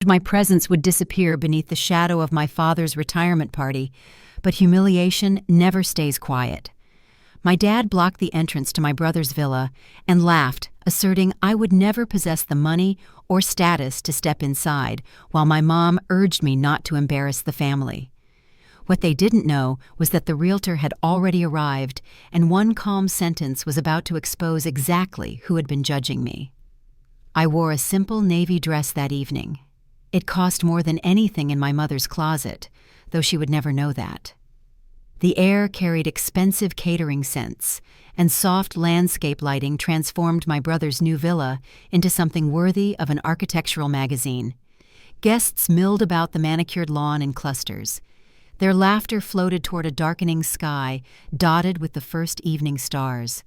My presence would disappear beneath the shadow of my father's retirement party, but humiliation never stays quiet. My dad blocked the entrance to my brother's villa and laughed, asserting I would never possess the money or status to step inside, while my mom urged me not to embarrass the family. What they didn't know was that the realtor had already arrived, and one calm sentence was about to expose exactly who had been judging me. I wore a simple navy dress that evening. It cost more than anything in my mother's closet, though she would never know that. The air carried expensive catering scents, and soft landscape lighting transformed my brother's new villa into something worthy of an architectural magazine. Guests milled about the manicured lawn in clusters. Their laughter floated toward a darkening sky, dotted with the first evening stars.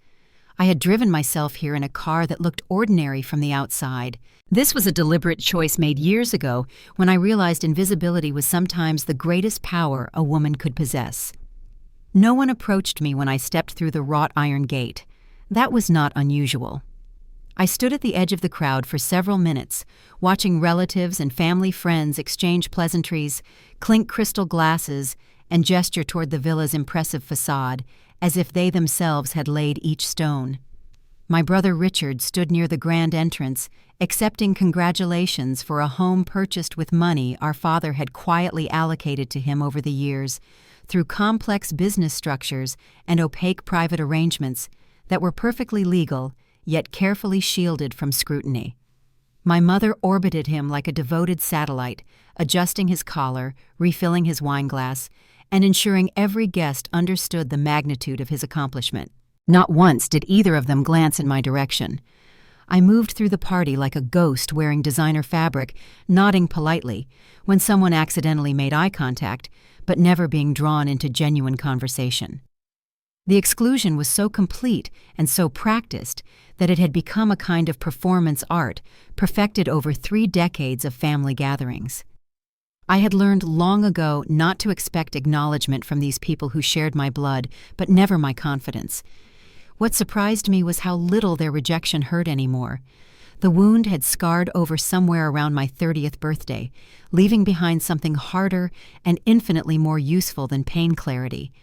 I had driven myself here in a car that looked ordinary from the outside. This was a deliberate choice made years ago when I realized invisibility was sometimes the greatest power a woman could possess. No one approached me when I stepped through the wrought iron gate. That was not unusual. I stood at the edge of the crowd for several minutes, watching relatives and family friends exchange pleasantries, clink crystal glasses, and gesture toward the villa's impressive facade, as if they themselves had laid each stone. My brother Richard stood near the grand entrance, accepting congratulations for a home purchased with money our father had quietly allocated to him over the years, through complex business structures and opaque private arrangements that were perfectly legal, yet carefully shielded from scrutiny. My mother orbited him like a devoted satellite, adjusting his collar, refilling his wineglass, and ensuring every guest understood the magnitude of his accomplishment. Not once did either of them glance in my direction. I moved through the party like a ghost wearing designer fabric, nodding politely when someone accidentally made eye contact, but never being drawn into genuine conversation. The exclusion was so complete and so practiced that it had become a kind of performance art perfected over 3 decades of family gatherings. I had learned long ago not to expect acknowledgement from these people who shared my blood, but never my confidence. What surprised me was how little their rejection hurt anymore. The wound had scarred over somewhere around my 30th birthday, leaving behind something harder and infinitely more useful than pain clarity.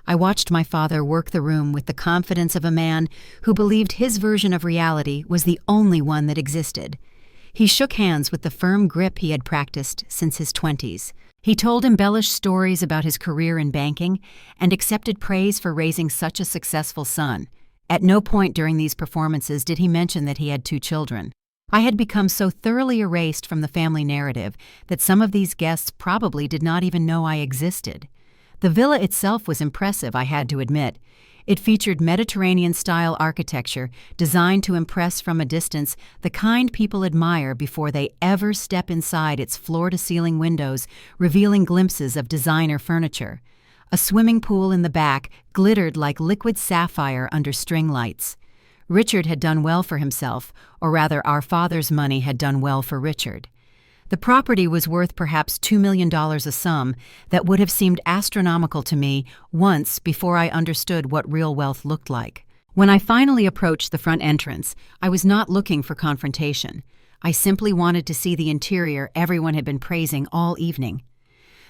I watched my father work the room with the confidence of a man who believed his version of reality was the only one that existed. He shook hands with the firm grip he had practiced since his 20s. He told embellished stories about his career in banking and accepted praise for raising such a successful son. At no point during these performances did he mention that he had 2 children. I had become so thoroughly erased from the family narrative that some of these guests probably did not even know I existed. The villa itself was impressive, I had to admit. It featured Mediterranean-style architecture designed to impress from a distance, the kind people admire before they ever step inside its floor-to-ceiling windows, revealing glimpses of designer furniture. A swimming pool in the back glittered like liquid sapphire under string lights. Richard had done well for himself, or rather our father's money had done well for Richard. The property was worth perhaps $2 million a sum that would have seemed astronomical to me once before I understood what real wealth looked like. When I finally approached the front entrance, I was not looking for confrontation. I simply wanted to see the interior everyone had been praising all evening.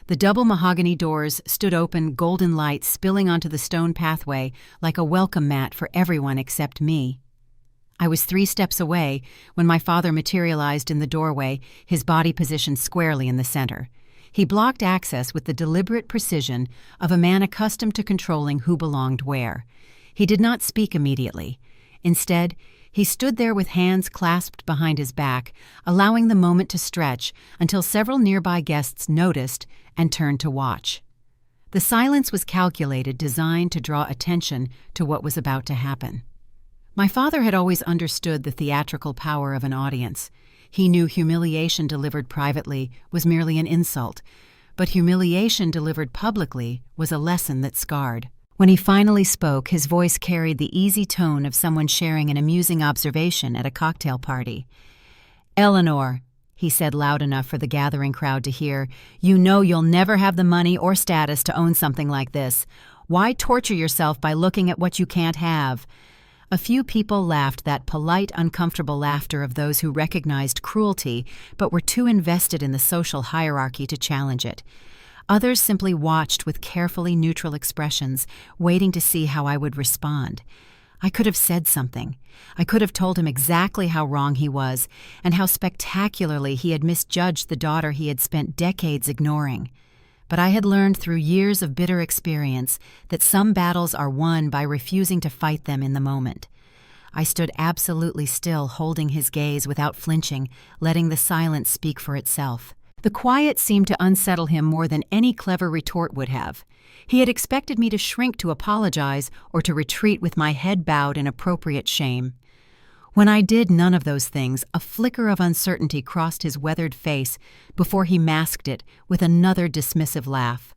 The double mahogany doors stood open, golden light spilling onto the stone pathway like a welcome mat for everyone except me. I was 3 steps away when my father materialized in the doorway, his body positioned squarely in the center. He blocked access with the deliberate precision of a man accustomed to controlling who belonged where. He did not speak immediately. Instead, he stood there with hands clasped behind his back, allowing the moment to stretch until several nearby guests noticed and turned to watch. The silence was calculated, designed to draw attention to what was about to happen. My father had always understood the theatrical power of an audience. He knew humiliation delivered privately was merely an insult, but humiliation delivered publicly was a lesson that scarred. When he finally spoke, his voice carried the easy tone of someone sharing an amusing observation at a cocktail party. "Eleanor," he said loud enough for the gathering crowd to hear, "you know you'll never have the money or status to own something like this. Why torture yourself by looking at what you can't have? A few people laughed that polite, uncomfortable laughter of those who recognized cruelty but were too invested in the social hierarchy to challenge it. Others simply watched with carefully neutral expressions, waiting to see how I would respond. I could have said something. I could have told him exactly how wrong he was and how spectacularly he had misjudged the daughter he had spent decades ignoring. But I had learned through years of bitter experience that some battles are won by refusing to fight them in the moment. I stood absolutely still, holding his gaze without flinching, letting the silence speak for itself. The quiet seemed to unsettle him more than any clever retort would have. He had expected me to shrink to apologize or to retreat with my head bowed in appropriate shame. When I did none of those things, a flicker of uncertainty crossed his weathered face before he masked it with another dismissive laugh.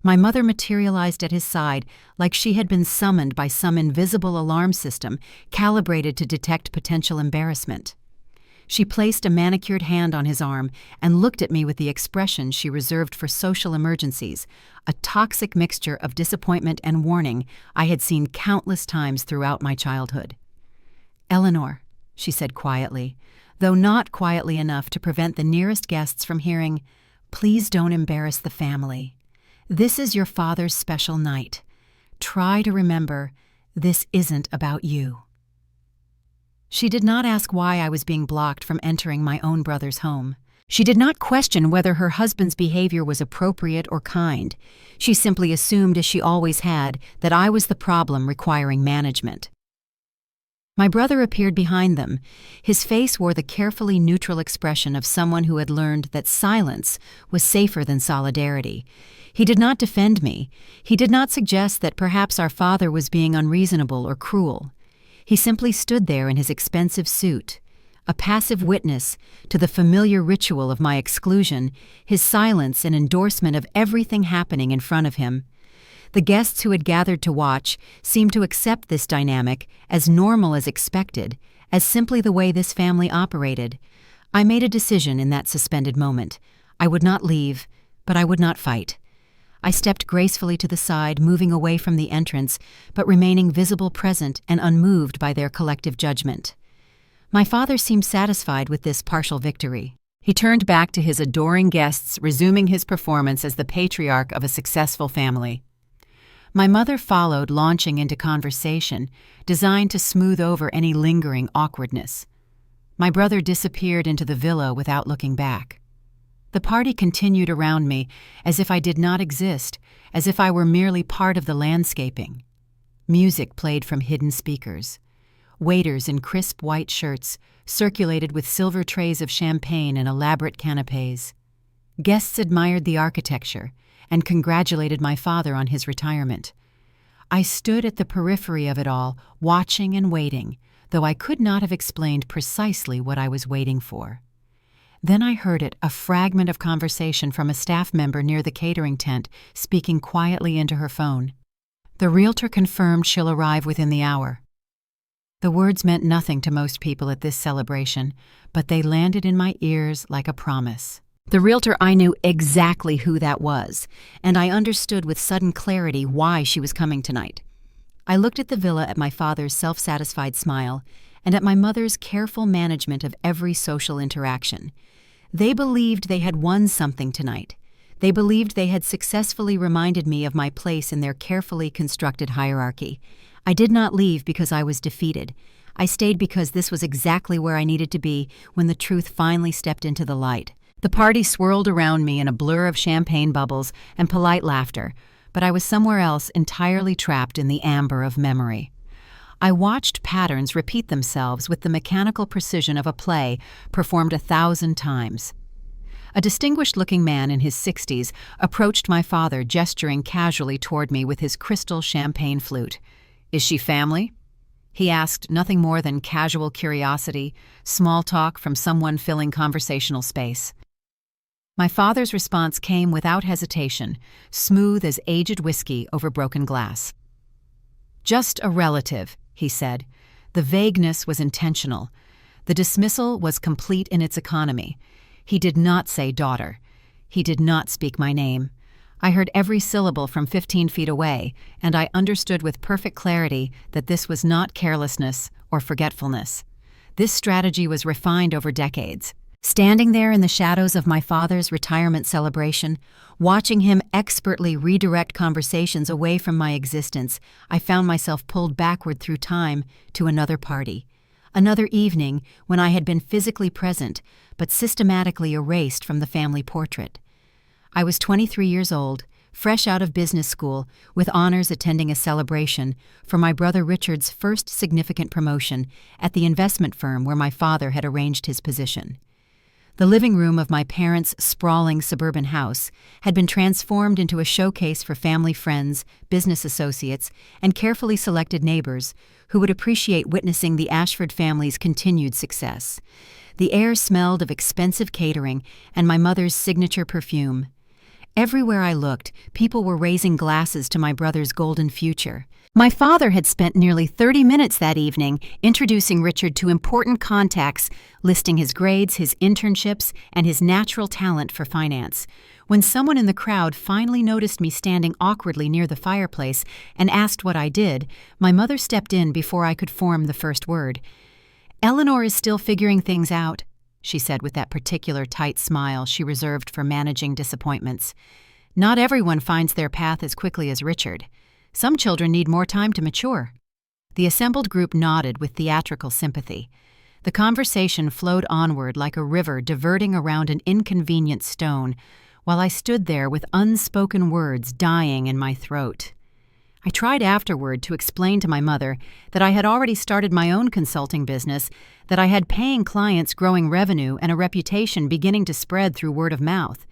My mother materialized at his side like she had been summoned by some invisible alarm system calibrated to detect potential embarrassment. She placed a manicured hand on his arm and looked at me with the expression she reserved for social emergencies, a toxic mixture of disappointment and warning I had seen countless times throughout my childhood. "Eleanor," she said quietly, though not quietly enough to prevent the nearest guests from hearing, "please don't embarrass the family. This is your father's special night. Try to remember, this isn't about you." She did not ask why I was being blocked from entering my own brother's home. She did not question whether her husband's behavior was appropriate or kind. She simply assumed, as she always had, that I was the problem requiring management. My brother appeared behind them. His face wore the carefully neutral expression of someone who had learned that silence was safer than solidarity. He did not defend me. He did not suggest that perhaps our father was being unreasonable or cruel. He simply stood there in his expensive suit, a passive witness to the familiar ritual of my exclusion, his silence an endorsement of everything happening in front of him. The guests who had gathered to watch seemed to accept this dynamic as normal as expected, as simply the way this family operated. I made a decision in that suspended moment. I would not leave, but I would not fight. I stepped gracefully to the side, moving away from the entrance, but remaining visible, present, and unmoved by their collective judgment. My father seemed satisfied with this partial victory. He turned back to his adoring guests, resuming his performance as the patriarch of a successful family. My mother followed, launching into conversation, designed to smooth over any lingering awkwardness. My brother disappeared into the villa without looking back. The party continued around me as if I did not exist, as if I were merely part of the landscaping. Music played from hidden speakers. Waiters in crisp white shirts circulated with silver trays of champagne and elaborate canapés. Guests admired the architecture and congratulated my father on his retirement. I stood at the periphery of it all, watching and waiting, though I could not have explained precisely what I was waiting for. Then I heard it, a fragment of conversation from a staff member near the catering tent, speaking quietly into her phone. "The Realtor confirmed she'll arrive within the hour." The words meant nothing to most people at this celebration, but they landed in my ears like a promise. The Realtor, I knew exactly who that was, and I understood with sudden clarity why she was coming tonight. I looked at the villa, at my father's self-satisfied smile, and at my mother's careful management of every social interaction. They believed they had won something tonight. They believed they had successfully reminded me of my place in their carefully constructed hierarchy. I did not leave because I was defeated. I stayed because this was exactly where I needed to be when the truth finally stepped into the light. The party swirled around me in a blur of champagne bubbles and polite laughter, but I was somewhere else, entirely trapped in the amber of memory. I watched patterns repeat themselves with the mechanical precision of a play performed 1,000 times. A distinguished-looking man in his 60s approached my father, gesturing casually toward me with his crystal champagne flute. "Is she family?" he asked, nothing more than casual curiosity, small talk from someone filling conversational space. My father's response came without hesitation, smooth as aged whiskey over broken glass. "Just a relative," he said. The vagueness was intentional. The dismissal was complete in its economy. He did not say daughter. He did not speak my name. I heard every syllable from 15 feet away, and I understood with perfect clarity that this was not carelessness or forgetfulness. This strategy was refined over decades. Standing there in the shadows of my father's retirement celebration, watching him expertly redirect conversations away from my existence, I found myself pulled backward through time to another party. Another evening when I had been physically present, but systematically erased from the family portrait. I was 23 years old, fresh out of business school, with honors attending a celebration for my brother Richard's first significant promotion at the investment firm where my father had arranged his position. The living room of my parents' sprawling suburban house had been transformed into a showcase for family friends, business associates, and carefully selected neighbors who would appreciate witnessing the Ashford family's continued success. The air smelled of expensive catering and my mother's signature perfume. Everywhere I looked, people were raising glasses to my brother's golden future. My father had spent nearly 30 minutes that evening introducing Richard to important contacts, listing his grades, his internships, and his natural talent for finance. When someone in the crowd finally noticed me standing awkwardly near the fireplace and asked what I did, my mother stepped in before I could form the first word. "Eleanor is still figuring things out," she said with that particular tight smile she reserved for managing disappointments. "Not everyone finds their path as quickly as Richard. Some children need more time to mature." The assembled group nodded with theatrical sympathy. The conversation flowed onward like a river diverting around an inconvenient stone, while I stood there with unspoken words dying in my throat. I tried afterward to explain to my mother that I had already started my own consulting business, that I had paying clients, growing revenue, and a reputation beginning to spread through word of mouth.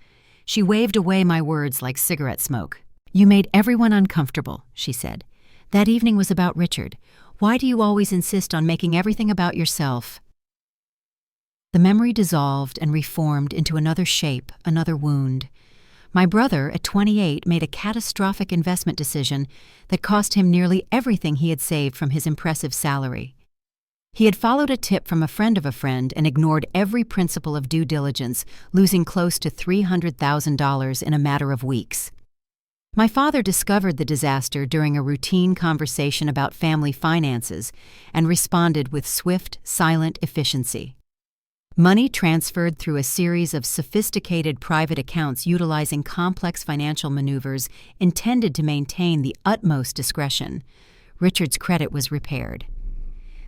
She waved away my words like cigarette smoke. "You made everyone uncomfortable," she said. "That evening was about Richard. Why do you always insist on making everything about yourself?" The memory dissolved and reformed into another shape, another wound. My brother, at 28, made a catastrophic investment decision that cost him nearly everything he had saved from his impressive salary. He had followed a tip from a friend of a friend and ignored every principle of due diligence, losing close to $300,000 in a matter of weeks. My father discovered the disaster during a routine conversation about family finances and responded with swift, silent efficiency. Money transferred through a series of sophisticated private accounts utilizing complex financial maneuvers intended to maintain the utmost discretion. Richard's credit was repaired.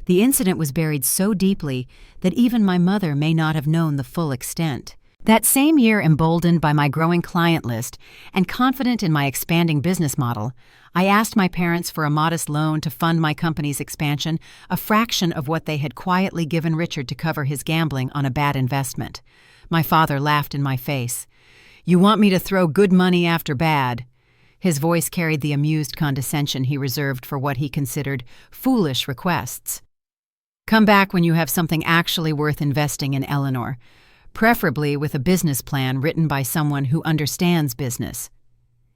The incident was buried so deeply that even my mother may not have known the full extent. That same year, emboldened by my growing client list and confident in my expanding business model, I asked my parents for a modest loan to fund my company's expansion, a fraction of what they had quietly given Richard to cover his gambling on a bad investment. My father laughed in my face. "You want me to throw good money after bad?" His voice carried the amused condescension he reserved for what he considered foolish requests. "Come back when you have something actually worth investing in, Eleanor. Preferably with a business plan written by someone who understands business."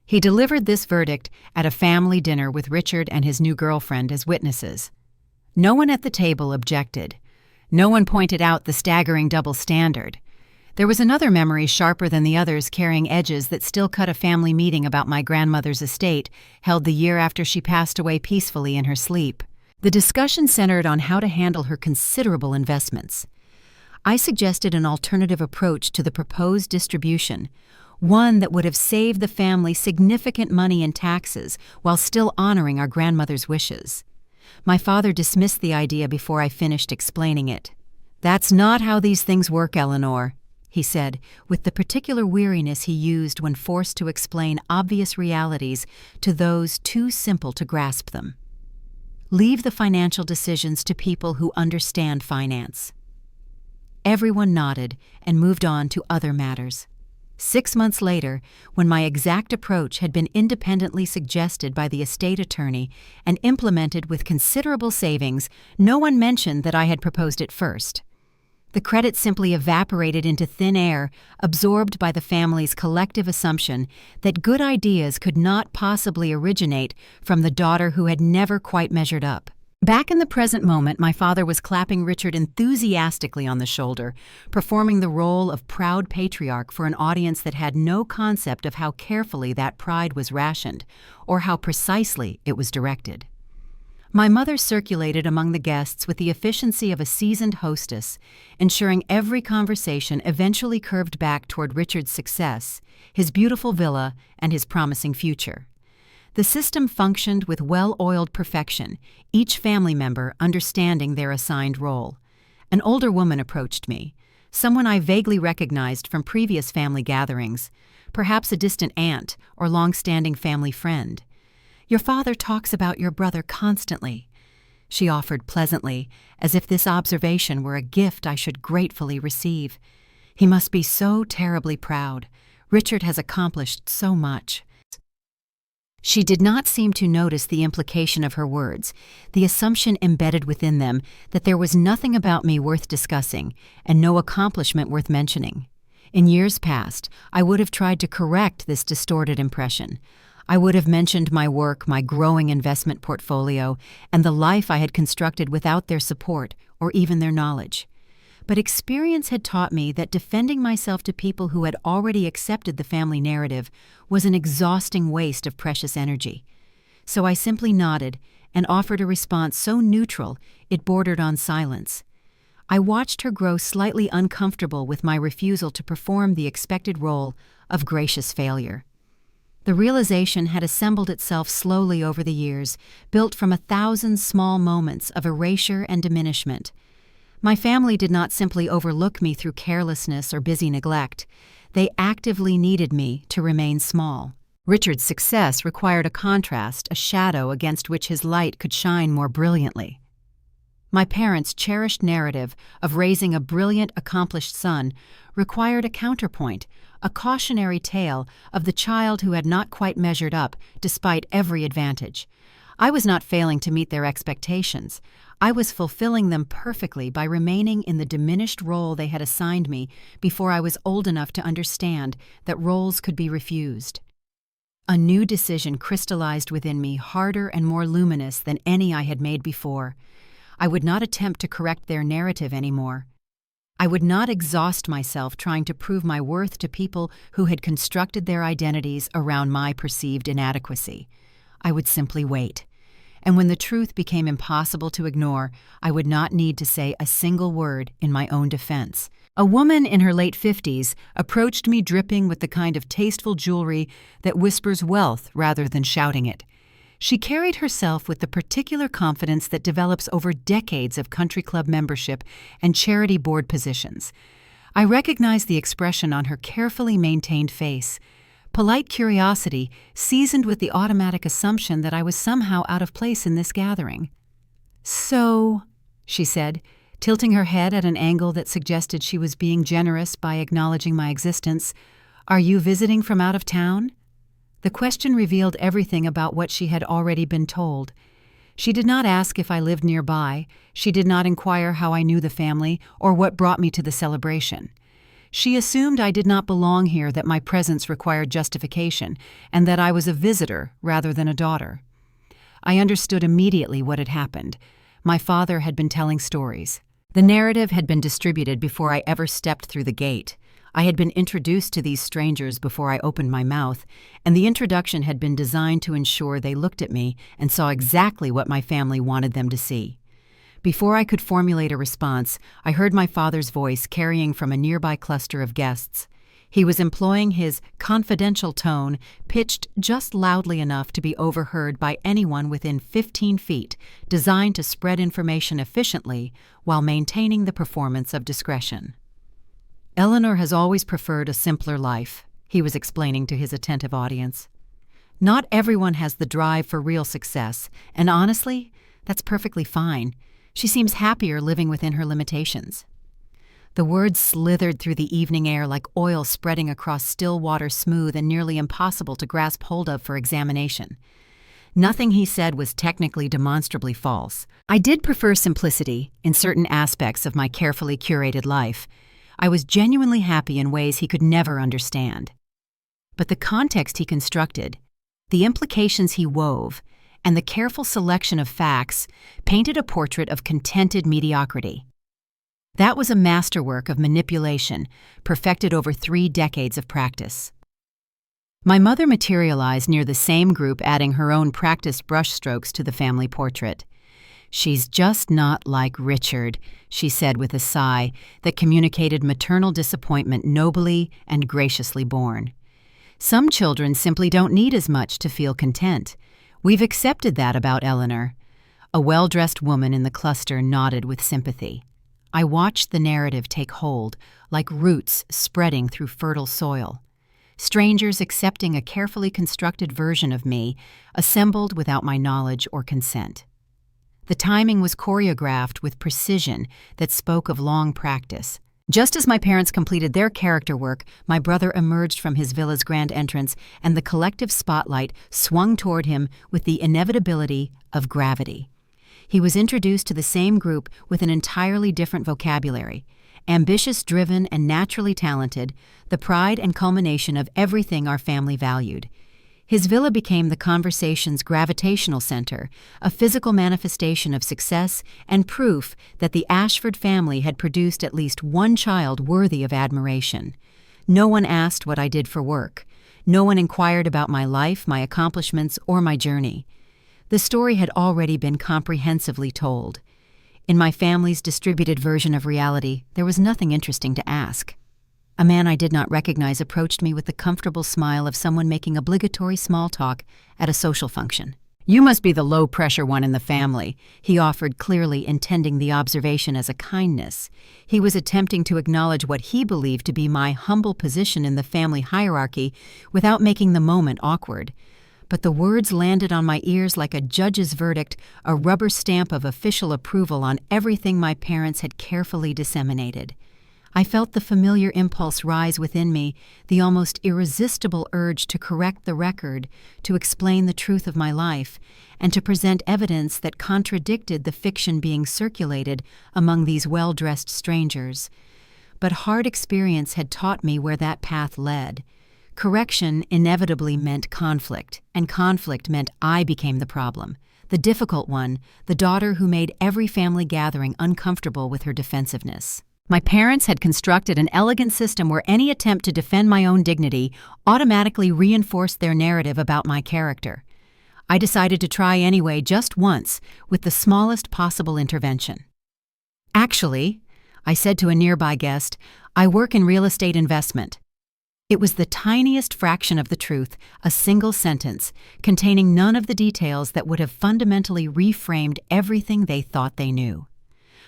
He delivered this verdict at a family dinner with Richard and his new girlfriend as witnesses. No one at the table objected. No one pointed out the staggering double standard. There was another memory sharper than the others, carrying edges that still cut a family meeting about my grandmother's estate, held the year after she passed away peacefully in her sleep. The discussion centered on how to handle her considerable investments. I suggested an alternative approach to the proposed distribution, one that would have saved the family significant money in taxes while still honoring our grandmother's wishes. My father dismissed the idea before I finished explaining it. "That's not how these things work, Eleanor," he said, with the particular weariness he used when forced to explain obvious realities to those too simple to grasp them. "Leave the financial decisions to people who understand finance." Everyone nodded and moved on to other matters. 6 months later, when my exact approach had been independently suggested by the estate attorney and implemented with considerable savings, no one mentioned that I had proposed it first. The credit simply evaporated into thin air, absorbed by the family's collective assumption that good ideas could not possibly originate from the daughter who had never quite measured up. Back in the present moment, my father was clapping Richard enthusiastically on the shoulder, performing the role of proud patriarch for an audience that had no concept of how carefully that pride was rationed, or how precisely it was directed. My mother circulated among the guests with the efficiency of a seasoned hostess, ensuring every conversation eventually curved back toward Richard's success, his beautiful villa, and his promising future. The system functioned with well-oiled perfection, each family member understanding their assigned role. An older woman approached me, someone I vaguely recognized from previous family gatherings, perhaps a distant aunt or long-standing family friend. "Your father talks about your brother constantly," she offered pleasantly, as if this observation were a gift I should gratefully receive. "He must be so terribly proud. Richard has accomplished so much." She did not seem to notice the implication of her words, the assumption embedded within them that there was nothing about me worth discussing and no accomplishment worth mentioning. In years past, I would have tried to correct this distorted impression. I would have mentioned my work, my growing investment portfolio, and the life I had constructed without their support or even their knowledge. But experience had taught me that defending myself to people who had already accepted the family narrative was an exhausting waste of precious energy. So I simply nodded and offered a response so neutral it bordered on silence. I watched her grow slightly uncomfortable with my refusal to perform the expected role of gracious failure. The realization had assembled itself slowly over the years, built from 1,000 small moments of erasure and diminishment. My family did not simply overlook me through carelessness or busy neglect. They actively needed me to remain small. Richard's success required a contrast, a shadow against which his light could shine more brilliantly. My parents' cherished narrative of raising a brilliant, accomplished son required a counterpoint, a cautionary tale of the child who had not quite measured up despite every advantage. I was not failing to meet their expectations. I was fulfilling them perfectly by remaining in the diminished role they had assigned me before I was old enough to understand that roles could be refused. A new decision crystallized within me, harder and more luminous than any I had made before. I would not attempt to correct their narrative anymore. I would not exhaust myself trying to prove my worth to people who had constructed their identities around my perceived inadequacy. I would simply wait. And when the truth became impossible to ignore, I would not need to say a single word in my own defense. A woman in her late 50s approached me dripping with the kind of tasteful jewelry that whispers wealth rather than shouting it. She carried herself with the particular confidence that develops over decades of country club membership and charity board positions. I recognized the expression on her carefully maintained face. Polite curiosity seasoned with the automatic assumption that I was somehow out of place in this gathering. "So," she said, tilting her head at an angle that suggested she was being generous by acknowledging my existence, "are you visiting from out of town?" The question revealed everything about what she had already been told. She did not ask if I lived nearby. She did not inquire how I knew the family or what brought me to the celebration. She assumed I did not belong here, that my presence required justification, and that I was a visitor rather than a daughter. I understood immediately what had happened. My father had been telling stories. The narrative had been distributed before I ever stepped through the gate. I had been introduced to these strangers before I opened my mouth, and the introduction had been designed to ensure they looked at me and saw exactly what my family wanted them to see. Before I could formulate a response, I heard my father's voice carrying from a nearby cluster of guests. He was employing his confidential tone, pitched just loudly enough to be overheard by anyone within 15 feet, designed to spread information efficiently while maintaining the performance of discretion. "Eleanor has always preferred a simpler life," he was explaining to his attentive audience. "Not everyone has the drive for real success, and honestly, that's perfectly fine. She seems happier living within her limitations." The words slithered through the evening air like oil spreading across still water, smooth and nearly impossible to grasp hold of for examination. Nothing he said was technically demonstrably false. I did prefer simplicity in certain aspects of my carefully curated life. I was genuinely happy in ways he could never understand. But the context he constructed, the implications he wove, and the careful selection of facts painted a portrait of contented mediocrity. That was a masterwork of manipulation, perfected over 3 decades of practice. My mother materialized near the same group, adding her own practiced brushstrokes to the family portrait. "She's just not like Richard," she said with a sigh that communicated maternal disappointment nobly and graciously borne. "Some children simply don't need as much to feel content. We've accepted that about Eleanor." A well-dressed woman in the cluster nodded with sympathy. I watched the narrative take hold, like roots spreading through fertile soil. Strangers accepting a carefully constructed version of me, assembled without my knowledge or consent. The timing was choreographed with precision that spoke of long practice. Just as my parents completed their character work, my brother emerged from his villa's grand entrance, and the collective spotlight swung toward him with the inevitability of gravity. He was introduced to the same group with an entirely different vocabulary. Ambitious, driven, and naturally talented, the pride and culmination of everything our family valued. His villa became the conversation's gravitational center, a physical manifestation of success and proof that the Ashford family had produced at least one child worthy of admiration. No one asked what I did for work. No one inquired about my life, my accomplishments, or my journey. The story had already been comprehensively told. In my family's distributed version of reality, there was nothing interesting to ask. A man I did not recognize approached me with the comfortable smile of someone making obligatory small talk at a social function. "You must be the low-pressure one in the family," he offered, clearly intending the observation as a kindness. He was attempting to acknowledge what he believed to be my humble position in the family hierarchy without making the moment awkward. But the words landed on my ears like a judge's verdict, a rubber stamp of official approval on everything my parents had carefully disseminated. I felt the familiar impulse rise within me, the almost irresistible urge to correct the record, to explain the truth of my life, and to present evidence that contradicted the fiction being circulated among these well-dressed strangers. But hard experience had taught me where that path led. Correction inevitably meant conflict, and conflict meant I became the problem, the difficult one, the daughter who made every family gathering uncomfortable with her defensiveness. My parents had constructed an elegant system where any attempt to defend my own dignity automatically reinforced their narrative about my character. I decided to try anyway, just once, with the smallest possible intervention. "Actually," I said to a nearby guest, "I work in real estate investment." It was the tiniest fraction of the truth, a single sentence, containing none of the details that would have fundamentally reframed everything they thought they knew.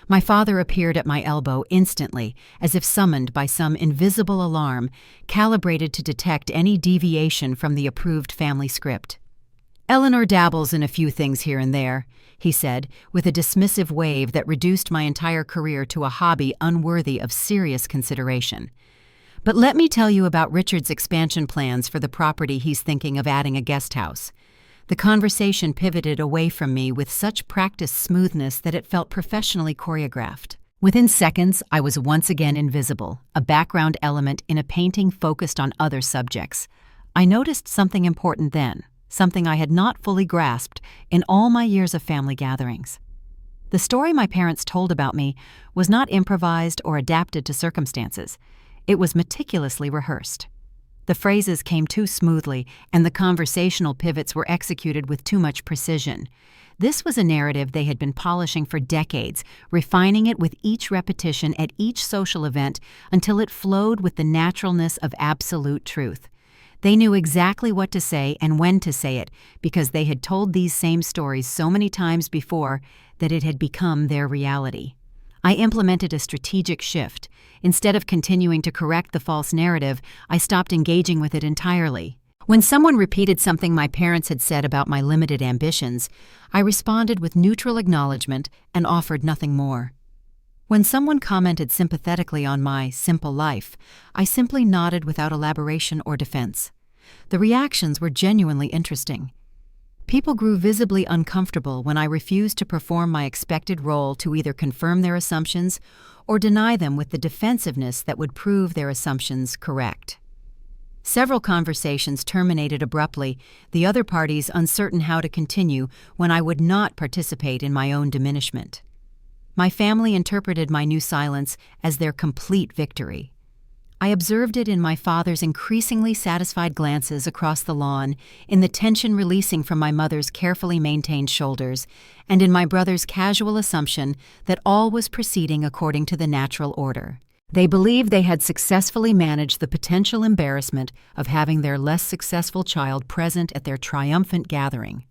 My father appeared at my elbow instantly, as if summoned by some invisible alarm, calibrated to detect any deviation from the approved family script. "Eleanor dabbles in a few things here and there," he said, with a dismissive wave that reduced my entire career to a hobby unworthy of serious consideration. "But let me tell you about Richard's expansion plans for the property he's thinking of adding a guest house." The conversation pivoted away from me with such practiced smoothness that it felt professionally choreographed. Within seconds, I was once again invisible, a background element in a painting focused on other subjects. I noticed something important then, something I had not fully grasped in all my years of family gatherings. The story my parents told about me was not improvised or adapted to circumstances. It was meticulously rehearsed. The phrases came too smoothly, and the conversational pivots were executed with too much precision. This was a narrative they had been polishing for decades, refining it with each repetition at each social event until it flowed with the naturalness of absolute truth. They knew exactly what to say and when to say it, because they had told these same stories so many times before that it had become their reality. I implemented a strategic shift. Instead of continuing to correct the false narrative, I stopped engaging with it entirely. When someone repeated something my parents had said about my limited ambitions, I responded with neutral acknowledgement and offered nothing more. When someone commented sympathetically on my simple life, I simply nodded without elaboration or defense. The reactions were genuinely interesting. People grew visibly uncomfortable when I refused to perform my expected role to either confirm their assumptions or deny them with the defensiveness that would prove their assumptions correct. Several conversations terminated abruptly, the other parties uncertain how to continue when I would not participate in my own diminishment. My family interpreted my new silence as their complete victory. I observed it in my father's increasingly satisfied glances across the lawn, in the tension releasing from my mother's carefully maintained shoulders, and in my brother's casual assumption that all was proceeding according to the natural order. They believed they had successfully managed the potential embarrassment of having their less successful child present at their triumphant gathering.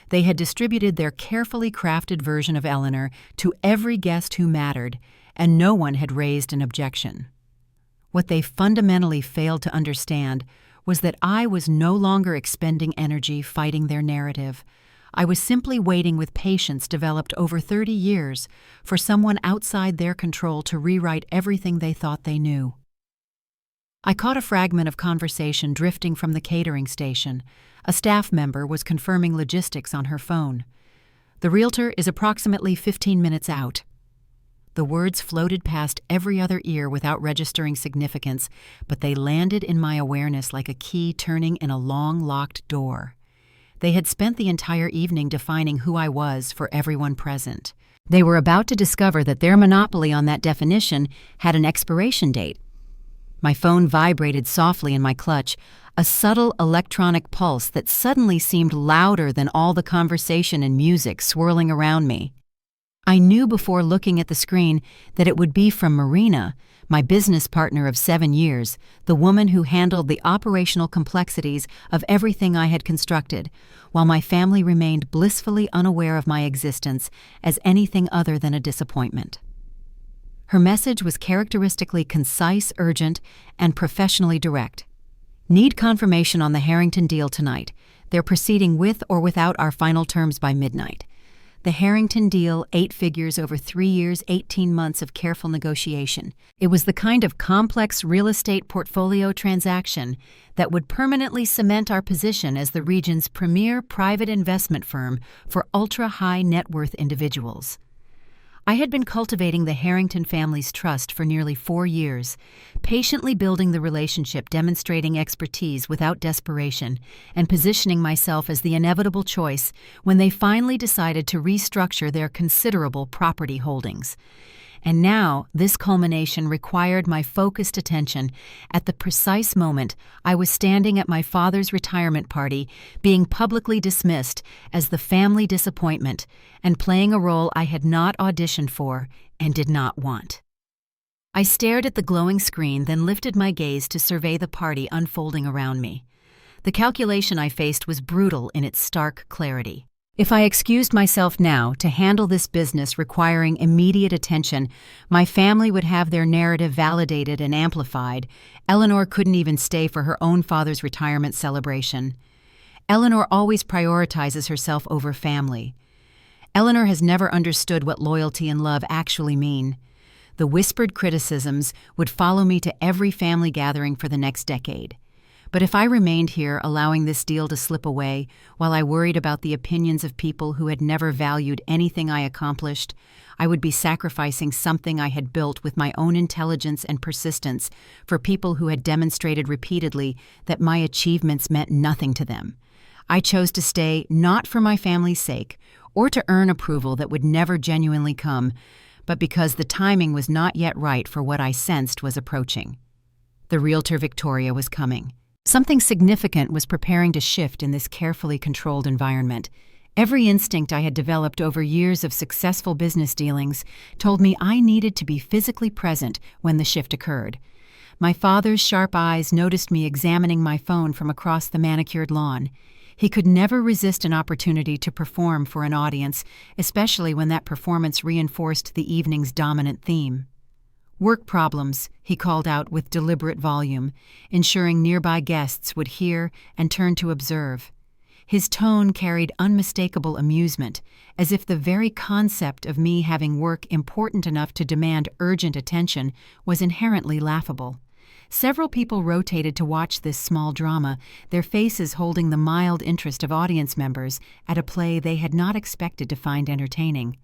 They had distributed their carefully crafted version of Eleanor to every guest who mattered, and no one had raised an objection. What they fundamentally failed to understand was that I was no longer expending energy fighting their narrative. I was simply waiting with patience developed over 30 years for someone outside their control to rewrite everything they thought they knew. I caught a fragment of conversation drifting from the catering station. A staff member was confirming logistics on her phone. "The Realtor is approximately 15 minutes out." The words floated past every other ear without registering significance, but they landed in my awareness like a key turning in a long, locked door. They had spent the entire evening defining who I was for everyone present. They were about to discover that their monopoly on that definition had an expiration date. My phone vibrated softly in my clutch, a subtle electronic pulse that suddenly seemed louder than all the conversation and music swirling around me. I knew before looking at the screen that it would be from Marina, my business partner of 7 years, the woman who handled the operational complexities of everything I had constructed, while my family remained blissfully unaware of my existence as anything other than a disappointment. Her message was characteristically concise, urgent, and professionally direct. "Need confirmation on the Harrington deal tonight. They're proceeding with or without our final terms by midnight." The Harrington deal, 8 figures over 3 years, 18 months of careful negotiation. It was the kind of complex real estate portfolio transaction that would permanently cement our position as the region's premier private investment firm for ultra-high net worth individuals. I had been cultivating the Harrington family's trust for nearly 4 years, patiently building the relationship, demonstrating expertise without desperation, and positioning myself as the inevitable choice when they finally decided to restructure their considerable property holdings. And now, this culmination required my focused attention at the precise moment I was standing at my father's retirement party, being publicly dismissed as the family disappointment and playing a role I had not auditioned for and did not want. I stared at the glowing screen, then lifted my gaze to survey the party unfolding around me. The calculation I faced was brutal in its stark clarity. If I excused myself now to handle this business requiring immediate attention, my family would have their narrative validated and amplified. Eleanor couldn't even stay for her own father's retirement celebration. Eleanor always prioritizes herself over family. Eleanor has never understood what loyalty and love actually mean. The whispered criticisms would follow me to every family gathering for the next decade. But if I remained here allowing this deal to slip away while I worried about the opinions of people who had never valued anything I accomplished, I would be sacrificing something I had built with my own intelligence and persistence for people who had demonstrated repeatedly that my achievements meant nothing to them. I chose to stay not for my family's sake or to earn approval that would never genuinely come, but because the timing was not yet right for what I sensed was approaching. The Realtor Victoria was coming. Something significant was preparing to shift in this carefully controlled environment. Every instinct I had developed over years of successful business dealings told me I needed to be physically present when the shift occurred. My father's sharp eyes noticed me examining my phone from across the manicured lawn. He could never resist an opportunity to perform for an audience, especially when that performance reinforced the evening's dominant theme. "Work problems," he called out with deliberate volume, ensuring nearby guests would hear and turn to observe. His tone carried unmistakable amusement, as if the very concept of me having work important enough to demand urgent attention was inherently laughable. Several people rotated to watch this small drama, their faces holding the mild interest of audience members at a play they had not expected to find entertaining.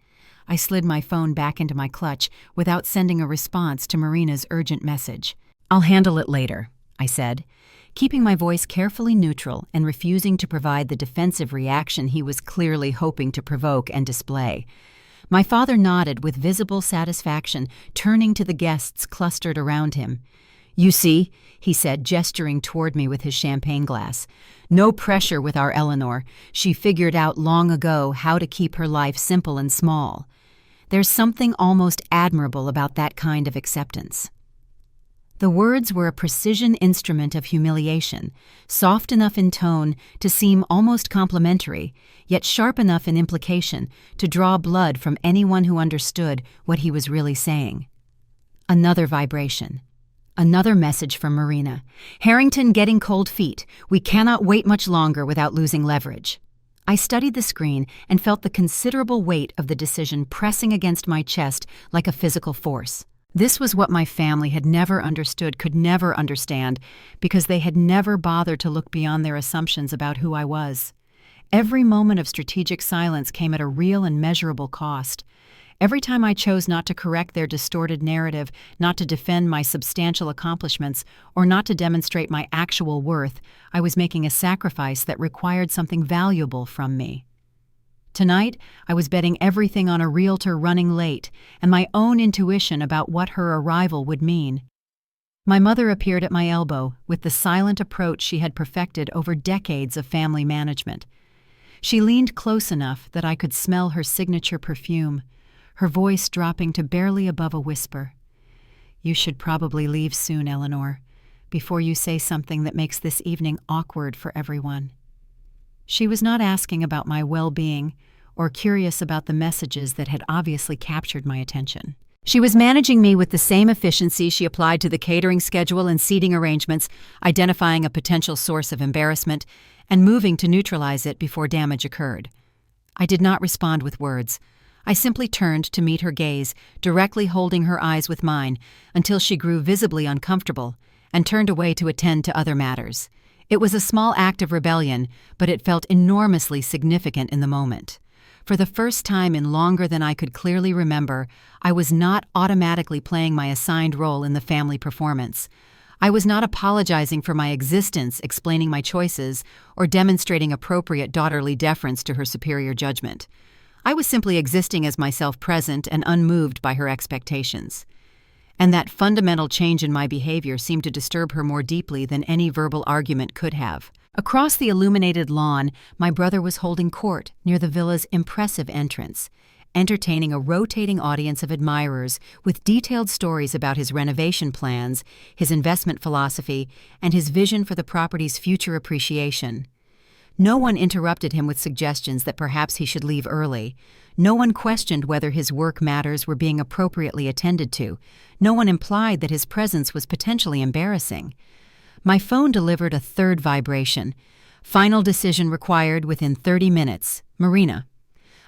I slid my phone back into my clutch without sending a response to Marina's urgent message. "I'll handle it later," I said. keeping my voice carefully neutral and refusing to provide the defensive reaction he was clearly hoping to provoke and display. My father nodded with visible satisfaction, turning to the guests clustered around him. "You see," he said, gesturing toward me with his champagne glass. "No pressure with our Eleanor. She figured out long ago how to keep her life simple and small." There's something almost admirable about that kind of acceptance. The words were a precision instrument of humiliation, soft enough in tone to seem almost complimentary, yet sharp enough in implication to draw blood from anyone who understood what he was really saying. Another vibration. Another message from Marina. "Harrington getting cold feet. We cannot wait much longer without losing leverage." I studied the screen and felt the considerable weight of the decision pressing against my chest like a physical force. This was what my family had never understood, could never understand, because they had never bothered to look beyond their assumptions about who I was. Every moment of strategic silence came at a real and measurable cost. Every time I chose not to correct their distorted narrative, not to defend my substantial accomplishments, or not to demonstrate my actual worth, I was making a sacrifice that required something valuable from me. Tonight, I was betting everything on a realtor running late and my own intuition about what her arrival would mean. My mother appeared at my elbow with the silent approach she had perfected over decades of family management. She leaned close enough that I could smell her signature perfume, her voice dropping to barely above a whisper. "You should probably leave soon, Eleanor, before you say something that makes this evening awkward for everyone." She was not asking about my well-being or curious about the messages that had obviously captured my attention. She was managing me with the same efficiency she applied to the catering schedule and seating arrangements, identifying a potential source of embarrassment and moving to neutralize it before damage occurred. I did not respond with words. I simply turned to meet her gaze, directly holding her eyes with mine, until she grew visibly uncomfortable, and turned away to attend to other matters. It was a small act of rebellion, but it felt enormously significant in the moment. For the first time in longer than I could clearly remember, I was not automatically playing my assigned role in the family performance. I was not apologizing for my existence, explaining my choices, or demonstrating appropriate daughterly deference to her superior judgment. I was simply existing as myself, present and unmoved by her expectations. And that fundamental change in my behavior seemed to disturb her more deeply than any verbal argument could have. Across the illuminated lawn, my brother was holding court near the villa's impressive entrance, entertaining a rotating audience of admirers with detailed stories about his renovation plans, his investment philosophy, and his vision for the property's future appreciation. No one interrupted him with suggestions that perhaps he should leave early. No one questioned whether his work matters were being appropriately attended to. No one implied that his presence was potentially embarrassing. My phone delivered a third vibration. "Final decision required within 30 minutes. Marina."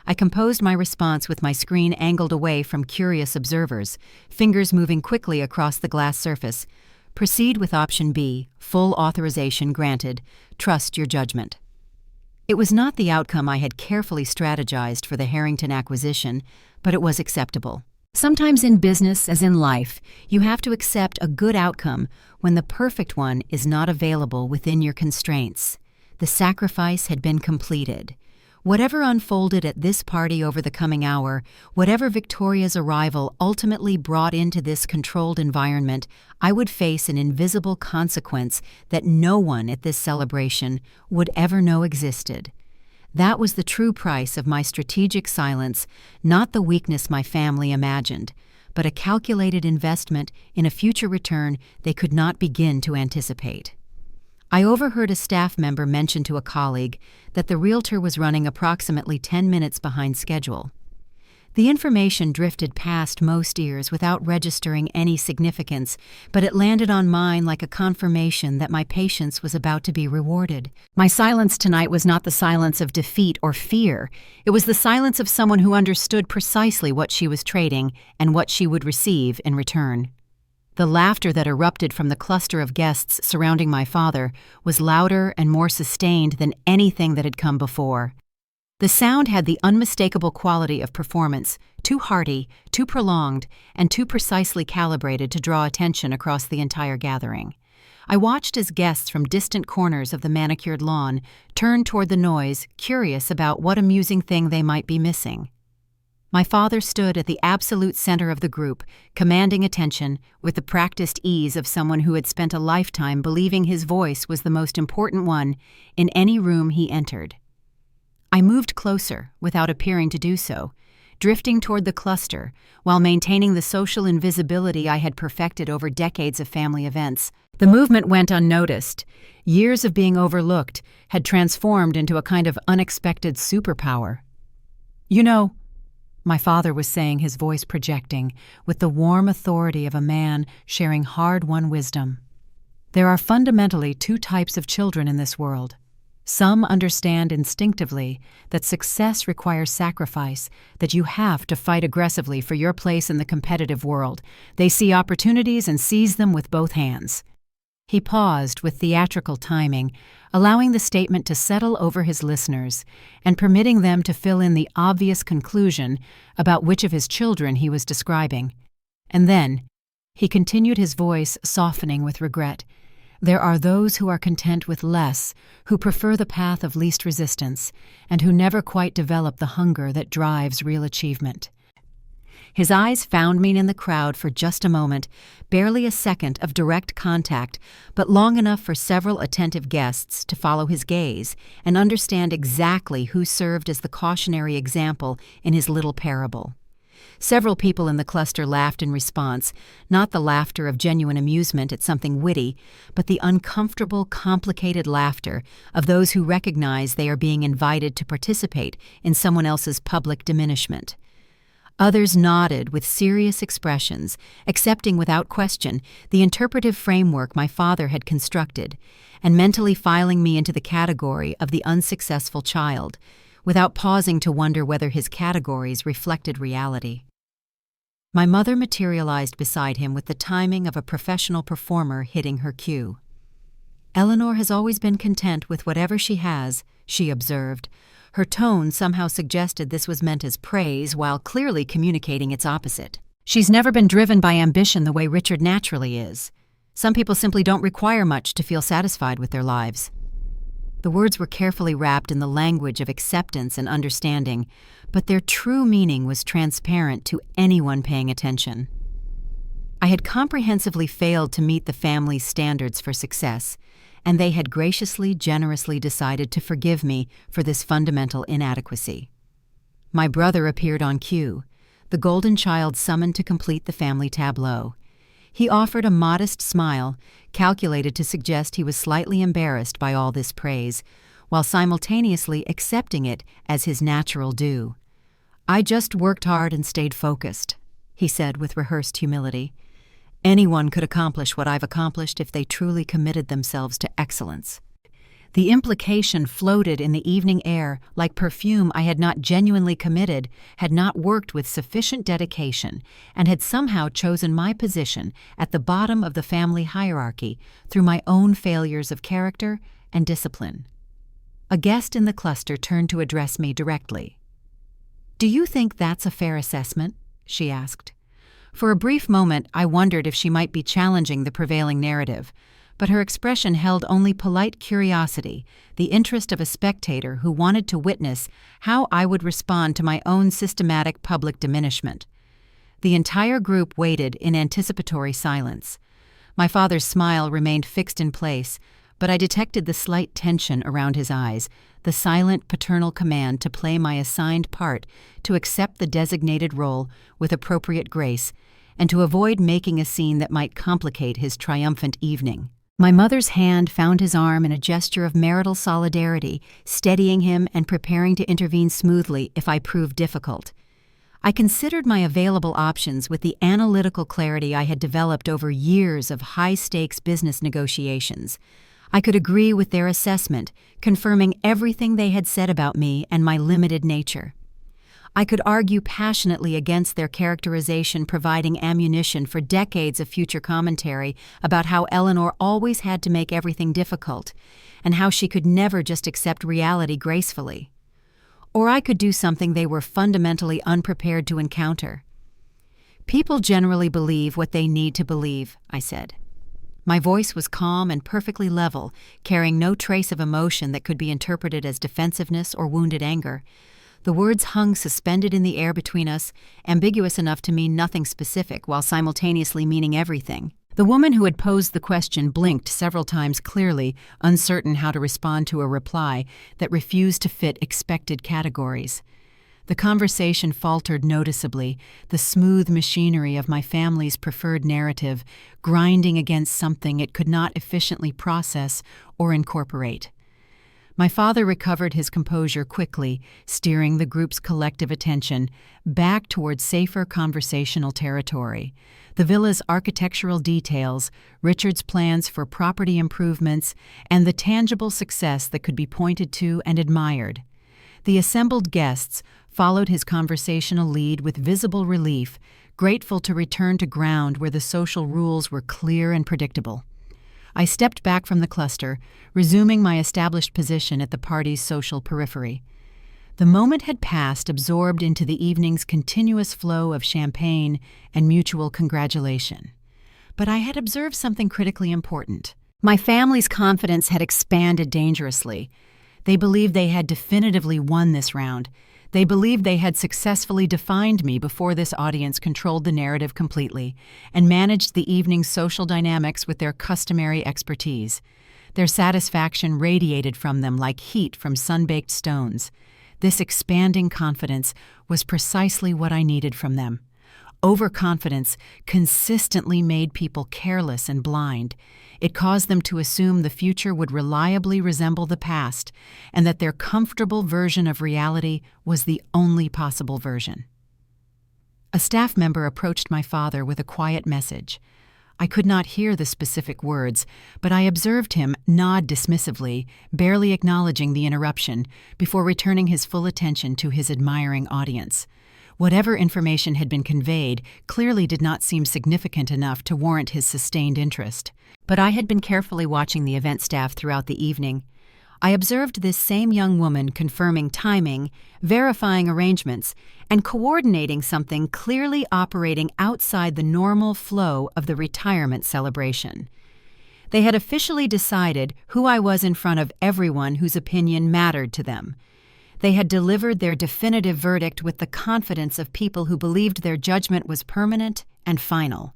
I composed my response with my screen angled away from curious observers, fingers moving quickly across the glass surface. "Proceed with option B. Full authorization granted. Trust your judgment." It was not the outcome I had carefully strategized for the Harrington acquisition, but it was acceptable. Sometimes in business, as in life, you have to accept a good outcome when the perfect one is not available within your constraints. The sacrifice had been completed. Whatever unfolded at this party over the coming hour, whatever Victoria's arrival ultimately brought into this controlled environment, I would face an invisible consequence that no one at this celebration would ever know existed. That was the true price of my strategic silence, not the weakness my family imagined, but a calculated investment in a future return they could not begin to anticipate. I overheard a staff member mention to a colleague that the realtor was running approximately 10 minutes behind schedule. The information drifted past most ears without registering any significance, but it landed on mine like a confirmation that my patience was about to be rewarded. My silence tonight was not the silence of defeat or fear. It was the silence of someone who understood precisely what she was trading and what she would receive in return. The laughter that erupted from the cluster of guests surrounding my father was louder and more sustained than anything that had come before. The sound had the unmistakable quality of performance, too hearty, too prolonged, and too precisely calibrated to draw attention across the entire gathering. I watched as guests from distant corners of the manicured lawn turned toward the noise, curious about what amusing thing they might be missing. My father stood at the absolute center of the group, commanding attention with the practiced ease of someone who had spent a lifetime believing his voice was the most important one in any room he entered. I moved closer without appearing to do so, drifting toward the cluster while maintaining the social invisibility I had perfected over decades of family events. The movement went unnoticed. Years of being overlooked had transformed into a kind of unexpected superpower. "You know," my father was saying, his voice projecting, with the warm authority of a man sharing hard-won wisdom, "there are fundamentally two types of children in this world. Some understand instinctively that success requires sacrifice, that you have to fight aggressively for your place in the competitive world. They see opportunities and seize them with both hands." He paused with theatrical timing, allowing the statement to settle over his listeners and permitting them to fill in the obvious conclusion about which of his children he was describing. And then, he continued, his voice softening with regret, "There are those who are content with less, who prefer the path of least resistance, and who never quite develop the hunger that drives real achievement." His eyes found me in the crowd for just a moment, barely a second of direct contact, but long enough for several attentive guests to follow his gaze and understand exactly who served as the cautionary example in his little parable. Several people in the cluster laughed in response, not the laughter of genuine amusement at something witty, but the uncomfortable, complicated laughter of those who recognize they are being invited to participate in someone else's public diminishment. Others nodded with serious expressions, accepting without question the interpretive framework my father had constructed, and mentally filing me into the category of the unsuccessful child, without pausing to wonder whether his categories reflected reality. My mother materialized beside him with the timing of a professional performer hitting her cue. "Eleanor has always been content with whatever she has," she observed. Her tone somehow suggested this was meant as praise while clearly communicating its opposite. "She's never been driven by ambition the way Richard naturally is. Some people simply don't require much to feel satisfied with their lives." The words were carefully wrapped in the language of acceptance and understanding, but their true meaning was transparent to anyone paying attention. I had comprehensively failed to meet the family's standards for success, and they had graciously, generously decided to forgive me for this fundamental inadequacy. My brother appeared on cue, the golden child summoned to complete the family tableau. He offered a modest smile, calculated to suggest he was slightly embarrassed by all this praise, while simultaneously accepting it as his natural due. "I just worked hard and stayed focused," he said with rehearsed humility. "Anyone could accomplish what I've accomplished if they truly committed themselves to excellence." The implication floated in the evening air like perfume I had not genuinely committed, had not worked with sufficient dedication, and had somehow chosen my position at the bottom of the family hierarchy through my own failures of character and discipline. A guest in the cluster turned to address me directly. "Do you think that's a fair assessment?" she asked. For a brief moment, I wondered if she might be challenging the prevailing narrative, but her expression held only polite curiosity, the interest of a spectator who wanted to witness how I would respond to my own systematic public diminishment. The entire group waited in anticipatory silence. My father's smile remained fixed in place, but I detected the slight tension around his eyes, the silent paternal command to play my assigned part, to accept the designated role with appropriate grace, and to avoid making a scene that might complicate his triumphant evening. My mother's hand found his arm in a gesture of marital solidarity, steadying him and preparing to intervene smoothly if I proved difficult. I considered my available options with the analytical clarity I had developed over years of high-stakes business negotiations. I could agree with their assessment, confirming everything they had said about me and my limited nature. I could argue passionately against their characterization, providing ammunition for decades of future commentary about how Eleanor always had to make everything difficult, and how she could never just accept reality gracefully. Or I could do something they were fundamentally unprepared to encounter. "People generally believe what they need to believe," I said. My voice was calm and perfectly level, carrying no trace of emotion that could be interpreted as defensiveness or wounded anger. The words hung suspended in the air between us, ambiguous enough to mean nothing specific while simultaneously meaning everything. The woman who had posed the question blinked several times clearly, uncertain how to respond to a reply that refused to fit expected categories. The conversation faltered noticeably, the smooth machinery of my family's preferred narrative grinding against something it could not efficiently process or incorporate. My father recovered his composure quickly, steering the group's collective attention back toward safer conversational territory. The villa's architectural details, Richard's plans for property improvements, and the tangible success that could be pointed to and admired. The assembled guests followed his conversational lead with visible relief, grateful to return to ground where the social rules were clear and predictable. I stepped back from the cluster, resuming my established position at the party's social periphery. The moment had passed, absorbed into the evening's continuous flow of champagne and mutual congratulation. But I had observed something critically important. My family's confidence had expanded dangerously. They believed they had definitively won this round. They believed they had successfully defined me before this audience controlled the narrative completely and managed the evening's social dynamics with their customary expertise. Their satisfaction radiated from them like heat from sun-baked stones. This expanding confidence was precisely what I needed from them. Overconfidence consistently made people careless and blind. It caused them to assume the future would reliably resemble the past, and that their comfortable version of reality was the only possible version. A staff member approached my father with a quiet message. I could not hear the specific words, but I observed him nod dismissively, barely acknowledging the interruption, before returning his full attention to his admiring audience. Whatever information had been conveyed clearly did not seem significant enough to warrant his sustained interest. But I had been carefully watching the event staff throughout the evening. I observed this same young woman confirming timing, verifying arrangements, and coordinating something clearly operating outside the normal flow of the retirement celebration. They had officially decided who I was in front of everyone whose opinion mattered to them. They had delivered their definitive verdict with the confidence of people who believed their judgment was permanent and final.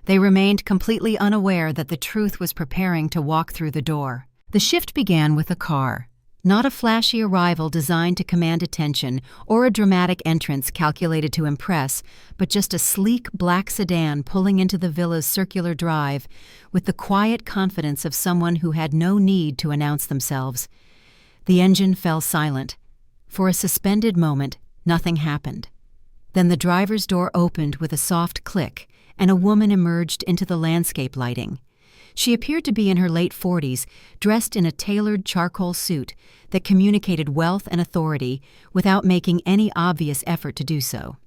They remained completely unaware that the truth was preparing to walk through the door. The shift began with a car, not a flashy arrival designed to command attention or a dramatic entrance calculated to impress, but just a sleek black sedan pulling into the villa's circular drive with the quiet confidence of someone who had no need to announce themselves. The engine fell silent. For a suspended moment, nothing happened. Then the driver's door opened with a soft click, and a woman emerged into the landscape lighting. She appeared to be in her late 40s, dressed in a tailored charcoal suit that communicated wealth and authority without making any obvious effort to do so.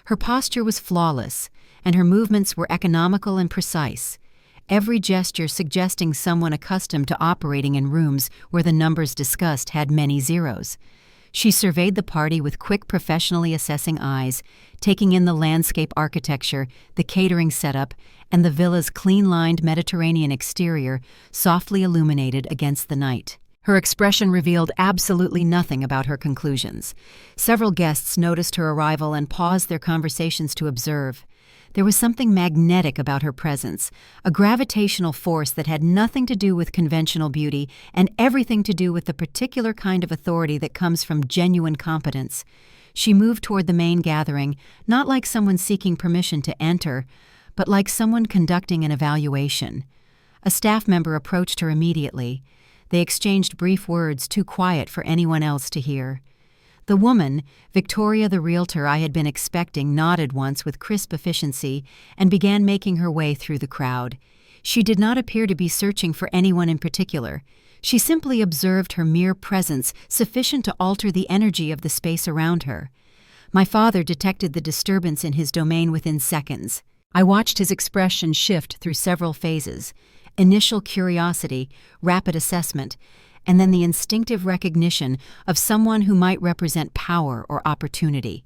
Her posture was flawless, and her movements were economical and precise, every gesture suggesting someone accustomed to operating in rooms where the numbers discussed had many zeros. She surveyed the party with quick, professionally assessing eyes, taking in the landscape architecture, the catering setup, and the villa's clean-lined Mediterranean exterior softly illuminated against the night. Her expression revealed absolutely nothing about her conclusions. Several guests noticed her arrival and paused their conversations to observe. There was something magnetic about her presence, a gravitational force that had nothing to do with conventional beauty and everything to do with the particular kind of authority that comes from genuine competence. She moved toward the main gathering, not like someone seeking permission to enter, but like someone conducting an evaluation. A staff member approached her immediately. They exchanged brief words too quiet for anyone else to hear. The woman, Victoria the Realtor I had been expecting, nodded once with crisp efficiency and began making her way through the crowd. She did not appear to be searching for anyone in particular. She simply observed her mere presence sufficient to alter the energy of the space around her. My father detected the disturbance in his domain within seconds. I watched his expression shift through several phases: initial curiosity, rapid assessment, and then the instinctive recognition of someone who might represent power or opportunity.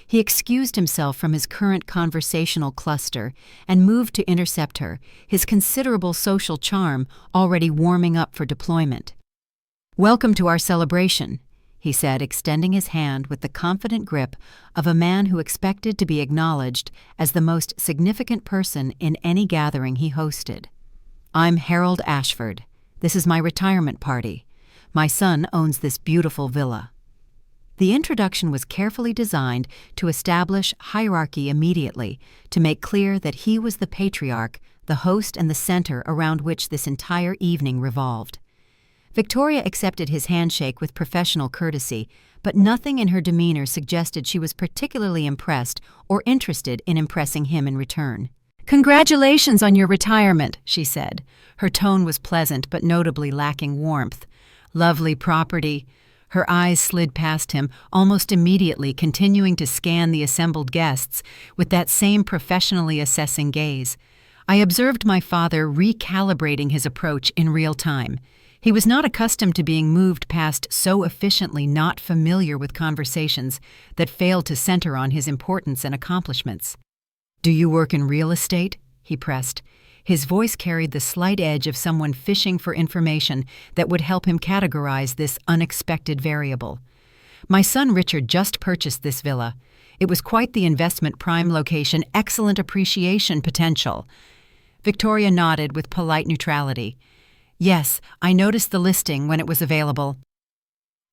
He excused himself from his current conversational cluster and moved to intercept her, his considerable social charm already warming up for deployment. "Welcome to our celebration," he said, extending his hand with the confident grip of a man who expected to be acknowledged as the most significant person in any gathering he hosted. "I'm Harold Ashford. This is my retirement party. My son owns this beautiful villa." The introduction was carefully designed to establish hierarchy immediately, to make clear that he was the patriarch, the host, and the center around which this entire evening revolved. Victoria accepted his handshake with professional courtesy, but nothing in her demeanor suggested she was particularly impressed or interested in impressing him in return. "Congratulations on your retirement," she said. Her tone was pleasant but notably lacking warmth. "Lovely property." Her eyes slid past him, almost immediately continuing to scan the assembled guests with that same professionally assessing gaze. I observed my father recalibrating his approach in real time. He was not accustomed to being moved past so efficiently, not familiar with conversations that failed to center on his importance and accomplishments. "Do you work in real estate?" he pressed. His voice carried the slight edge of someone fishing for information that would help him categorize this unexpected variable. "My son Richard just purchased this villa. It was quite the investment, prime location, excellent appreciation potential." Victoria nodded with polite neutrality. "Yes, I noticed the listing when it was available."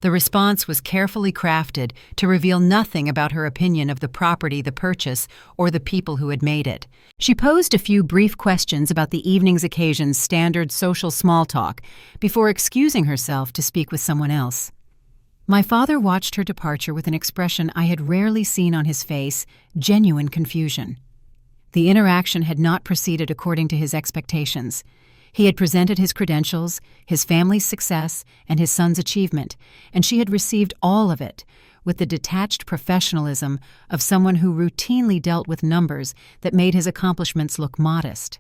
The response was carefully crafted to reveal nothing about her opinion of the property, the purchase, or the people who had made it. She posed a few brief questions about the evening's occasion's standard social small talk before excusing herself to speak with someone else. My father watched her departure with an expression I had rarely seen on his face, genuine confusion. The interaction had not proceeded according to his expectations. He had presented his credentials, his family's success, and his son's achievement, and she had received all of it with the detached professionalism of someone who routinely dealt with numbers that made his accomplishments look modest.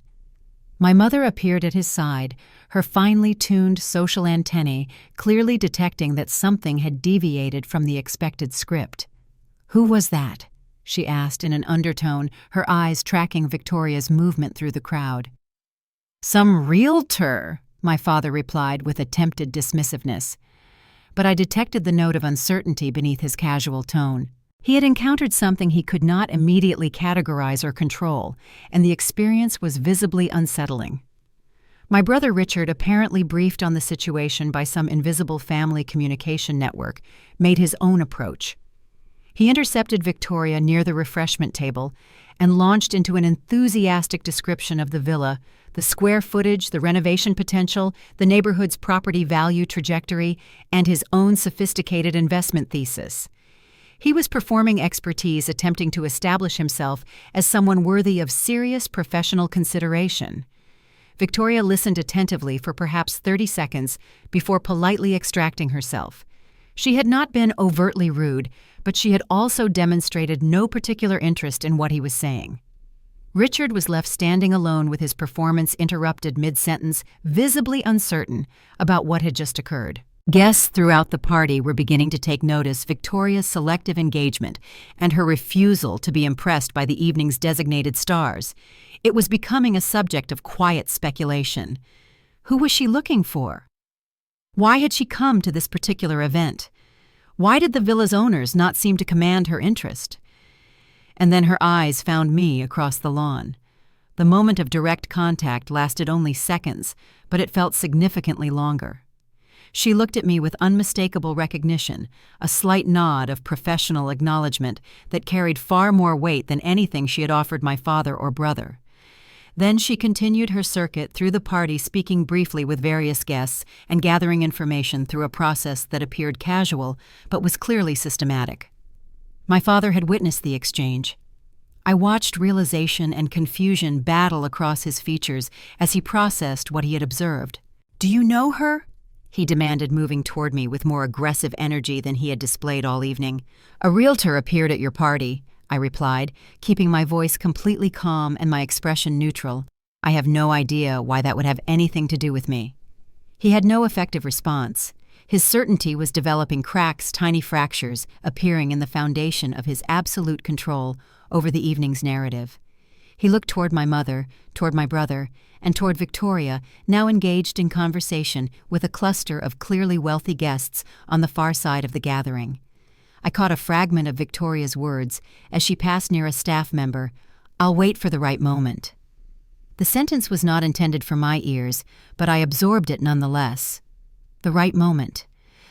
My mother appeared at his side, her finely tuned social antennae clearly detecting that something had deviated from the expected script. "Who was that?" she asked in an undertone, her eyes tracking Victoria's movement through the crowd. "Some realtor," my father replied with attempted dismissiveness. But I detected the note of uncertainty beneath his casual tone. He had encountered something he could not immediately categorize or control, and the experience was visibly unsettling. My brother Richard, apparently briefed on the situation by some invisible family communication network, made his own approach. He intercepted Victoria near the refreshment table and launched into an enthusiastic description of the villa, the square footage, the renovation potential, the neighborhood's property value trajectory, and his own sophisticated investment thesis. He was performing expertise, attempting to establish himself as someone worthy of serious professional consideration. Victoria listened attentively for perhaps 30 seconds before politely extracting herself. She had not been overtly rude, but she had also demonstrated no particular interest in what he was saying. Richard was left standing alone with his performance interrupted mid-sentence, visibly uncertain about what had just occurred. Guests throughout the party were beginning to take notice Victoria's selective engagement and her refusal to be impressed by the evening's designated stars. It was becoming a subject of quiet speculation. Who was she looking for? Why had she come to this particular event? Why did the villa's owners not seem to command her interest? And then her eyes found me across the lawn. The moment of direct contact lasted only seconds, but it felt significantly longer. She looked at me with unmistakable recognition, a slight nod of professional acknowledgement that carried far more weight than anything she had offered my father or brother. Then she continued her circuit through the party, speaking briefly with various guests and gathering information through a process that appeared casual but was clearly systematic. My father had witnessed the exchange. I watched realization and confusion battle across his features as he processed what he had observed. "Do you know her?" he demanded, moving toward me with more aggressive energy than he had displayed all evening. "A realtor appeared at your party," I replied, keeping my voice completely calm and my expression neutral. "I have no idea why that would have anything to do with me." He had no effective response. His certainty was developing cracks, tiny fractures appearing in the foundation of his absolute control over the evening's narrative. He looked toward my mother, toward my brother, and toward Victoria, now engaged in conversation with a cluster of clearly wealthy guests on the far side of the gathering. I caught a fragment of Victoria's words as she passed near a staff member. "I'll wait for the right moment." The sentence was not intended for my ears, but I absorbed it nonetheless. The right moment.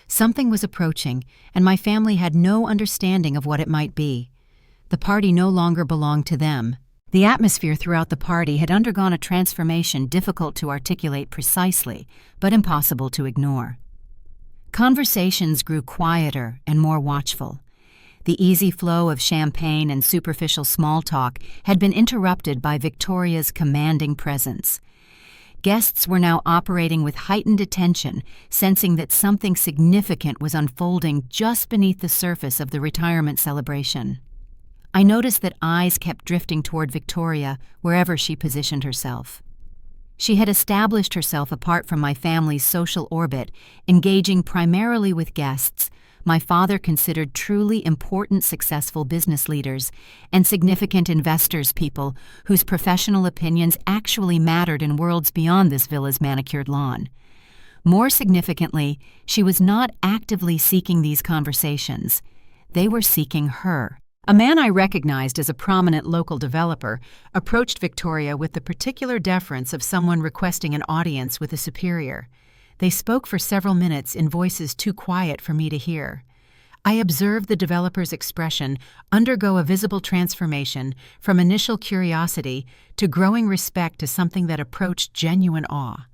Something was approaching, and my family had no understanding of what it might be. The party no longer belonged to them. The atmosphere throughout the party had undergone a transformation difficult to articulate precisely, but impossible to ignore. Conversations grew quieter and more watchful. The easy flow of champagne and superficial small talk had been interrupted by Victoria's commanding presence. Guests were now operating with heightened attention, sensing that something significant was unfolding just beneath the surface of the retirement celebration. I noticed that eyes kept drifting toward Victoria wherever she positioned herself. She had established herself apart from my family's social orbit, engaging primarily with guests my father considered truly important, successful business leaders and significant investors, people whose professional opinions actually mattered in worlds beyond this villa's manicured lawn. More significantly, she was not actively seeking these conversations. They were seeking her. A man I recognized as a prominent local developer approached Victoria with the particular deference of someone requesting an audience with a superior. They spoke for several minutes in voices too quiet for me to hear. I observed the developer's expression undergo a visible transformation from initial curiosity to growing respect to something that approached genuine awe.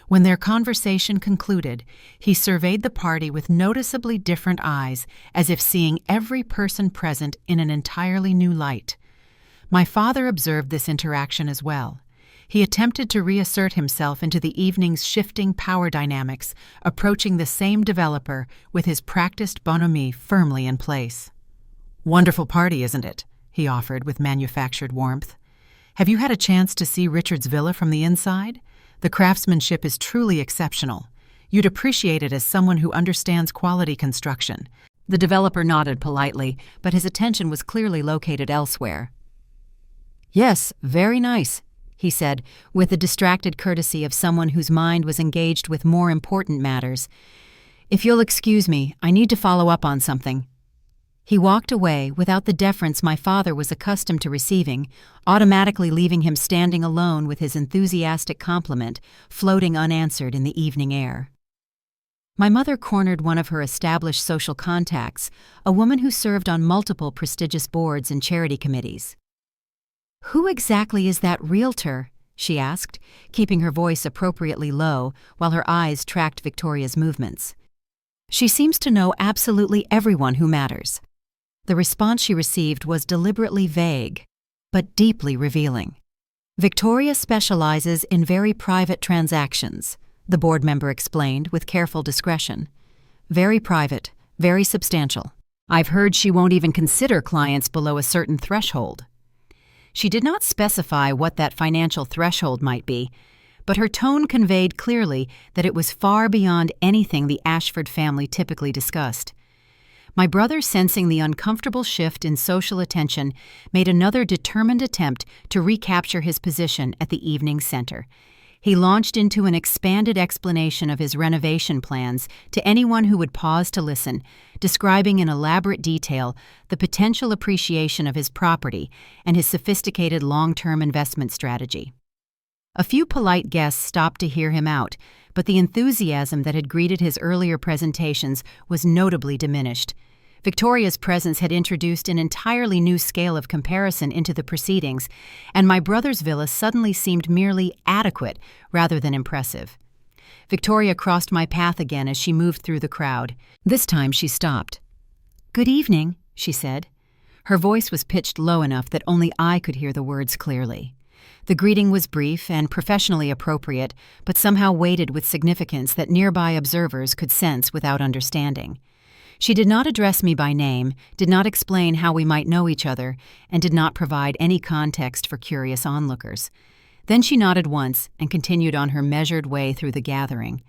When their conversation concluded, he surveyed the party with noticeably different eyes, as if seeing every person present in an entirely new light. My father observed this interaction as well. He attempted to reassert himself into the evening's shifting power dynamics, approaching the same developer with his practiced bonhomie firmly in place. "Wonderful party, isn't it?" he offered with manufactured warmth. "Have you had a chance to see Richard's villa from the inside? The craftsmanship is truly exceptional. You'd appreciate it as someone who understands quality construction." The developer nodded politely, but his attention was clearly located elsewhere. "Yes, very nice," he said, with the distracted courtesy of someone whose mind was engaged with more important matters. "If you'll excuse me, I need to follow up on something." He walked away without the deference my father was accustomed to receiving, automatically leaving him standing alone with his enthusiastic compliment floating unanswered in the evening air. My mother cornered one of her established social contacts, a woman who served on multiple prestigious boards and charity committees. "Who exactly is that Realtor?" she asked, keeping her voice appropriately low while her eyes tracked Victoria's movements. "She seems to know absolutely everyone who matters." The response she received was deliberately vague, but deeply revealing. "Victoria specializes in very private transactions," the board member explained with careful discretion. "Very private, very substantial. I've heard she won't even consider clients below a certain threshold." She did not specify what that financial threshold might be, but her tone conveyed clearly that it was far beyond anything the Ashford family typically discussed. My brother, sensing the uncomfortable shift in social attention, made another determined attempt to recapture his position at the evening center. He launched into an expanded explanation of his renovation plans to anyone who would pause to listen, describing in elaborate detail the potential appreciation of his property and his sophisticated long-term investment strategy. A few polite guests stopped to hear him out, but the enthusiasm that had greeted his earlier presentations was notably diminished. Victoria's presence had introduced an entirely new scale of comparison into the proceedings, and my brother's villa suddenly seemed merely adequate rather than impressive. Victoria crossed my path again as she moved through the crowd. This time she stopped. "Good evening," she said. Her voice was pitched low enough that only I could hear the words clearly. The greeting was brief and professionally appropriate, but somehow weighted with significance that nearby observers could sense without understanding. She did not address me by name, did not explain how we might know each other, and did not provide any context for curious onlookers. Then she nodded once and continued on her measured way through the gathering.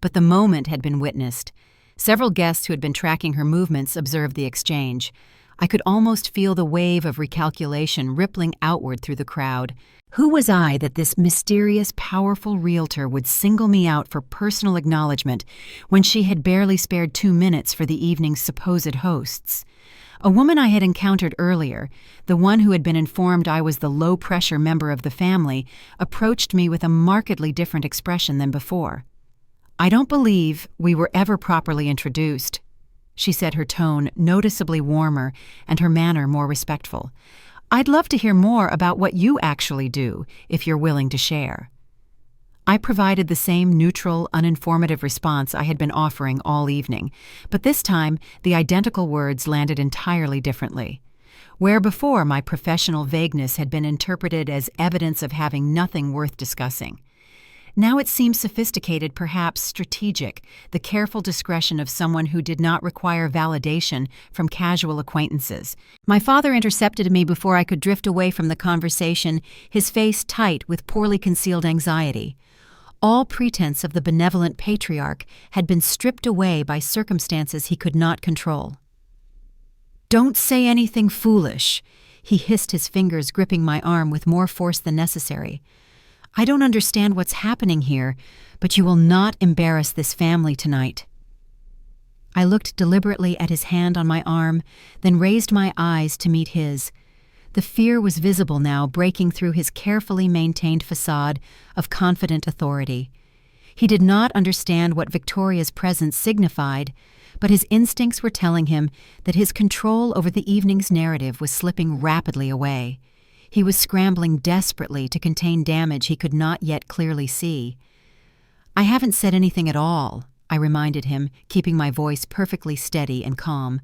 but the moment had been witnessed. Several guests who had been tracking her movements observed the exchange. I could almost feel the wave of recalculation rippling outward through the crowd. Who was I that this mysterious, powerful realtor would single me out for personal acknowledgement when she had barely spared 2 minutes for the evening's supposed hosts? A woman I had encountered earlier, the one who had been informed I was the low-pressure member of the family, approached me with a markedly different expression than before. "I don't believe we were ever properly introduced," she said, her tone noticeably warmer and her manner more respectful. "I'd love to hear more about what you actually do, if you're willing to share." I provided the same neutral, uninformative response I had been offering all evening, but this time the identical words landed entirely differently. Where before my professional vagueness had been interpreted as evidence of having nothing worth discussing, now it seemed sophisticated, perhaps strategic, the careful discretion of someone who did not require validation from casual acquaintances. My father intercepted me before I could drift away from the conversation, his face tight with poorly concealed anxiety. All pretense of the benevolent patriarch had been stripped away by circumstances he could not control. "Don't say anything foolish," he hissed, his fingers gripping my arm with more force than necessary. "I don't understand what's happening here, but you will not embarrass this family tonight." I looked deliberately at his hand on my arm, then raised my eyes to meet his. The fear was visible now, breaking through his carefully maintained facade of confident authority. He did not understand what Victoria's presence signified, but his instincts were telling him that his control over the evening's narrative was slipping rapidly away. He was scrambling desperately to contain damage he could not yet clearly see. "I haven't said anything at all," I reminded him, keeping my voice perfectly steady and calm.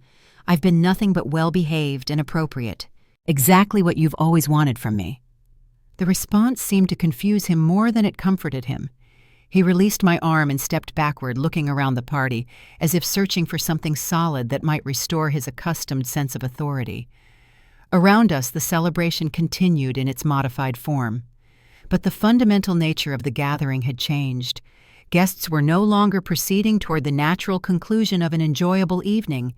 "I've been nothing but well-behaved and appropriate. Exactly what you've always wanted from me." The response seemed to confuse him more than it comforted him. He released my arm and stepped backward, looking around the party, as if searching for something solid that might restore his accustomed sense of authority. Around us, the celebration continued in its modified form. But the fundamental nature of the gathering had changed. Guests were no longer proceeding toward the natural conclusion of an enjoyable evening.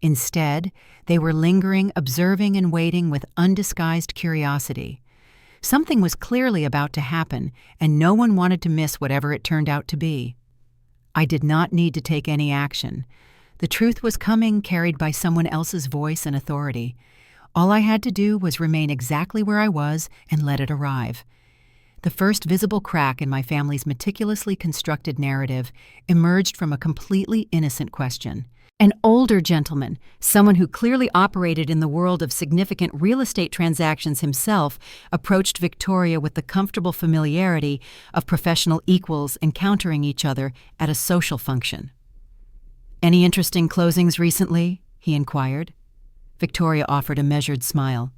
Instead, they were lingering, observing, and waiting with undisguised curiosity. Something was clearly about to happen, and no one wanted to miss whatever it turned out to be. I did not need to take any action. The truth was coming, carried by someone else's voice and authority. All I had to do was remain exactly where I was and let it arrive. The first visible crack in my family's meticulously constructed narrative emerged from a completely innocent question. An older gentleman, someone who clearly operated in the world of significant real estate transactions himself, approached Victoria with the comfortable familiarity of professional equals encountering each other at a social function. "Any interesting closings recently?" he inquired. Victoria offered a measured smile.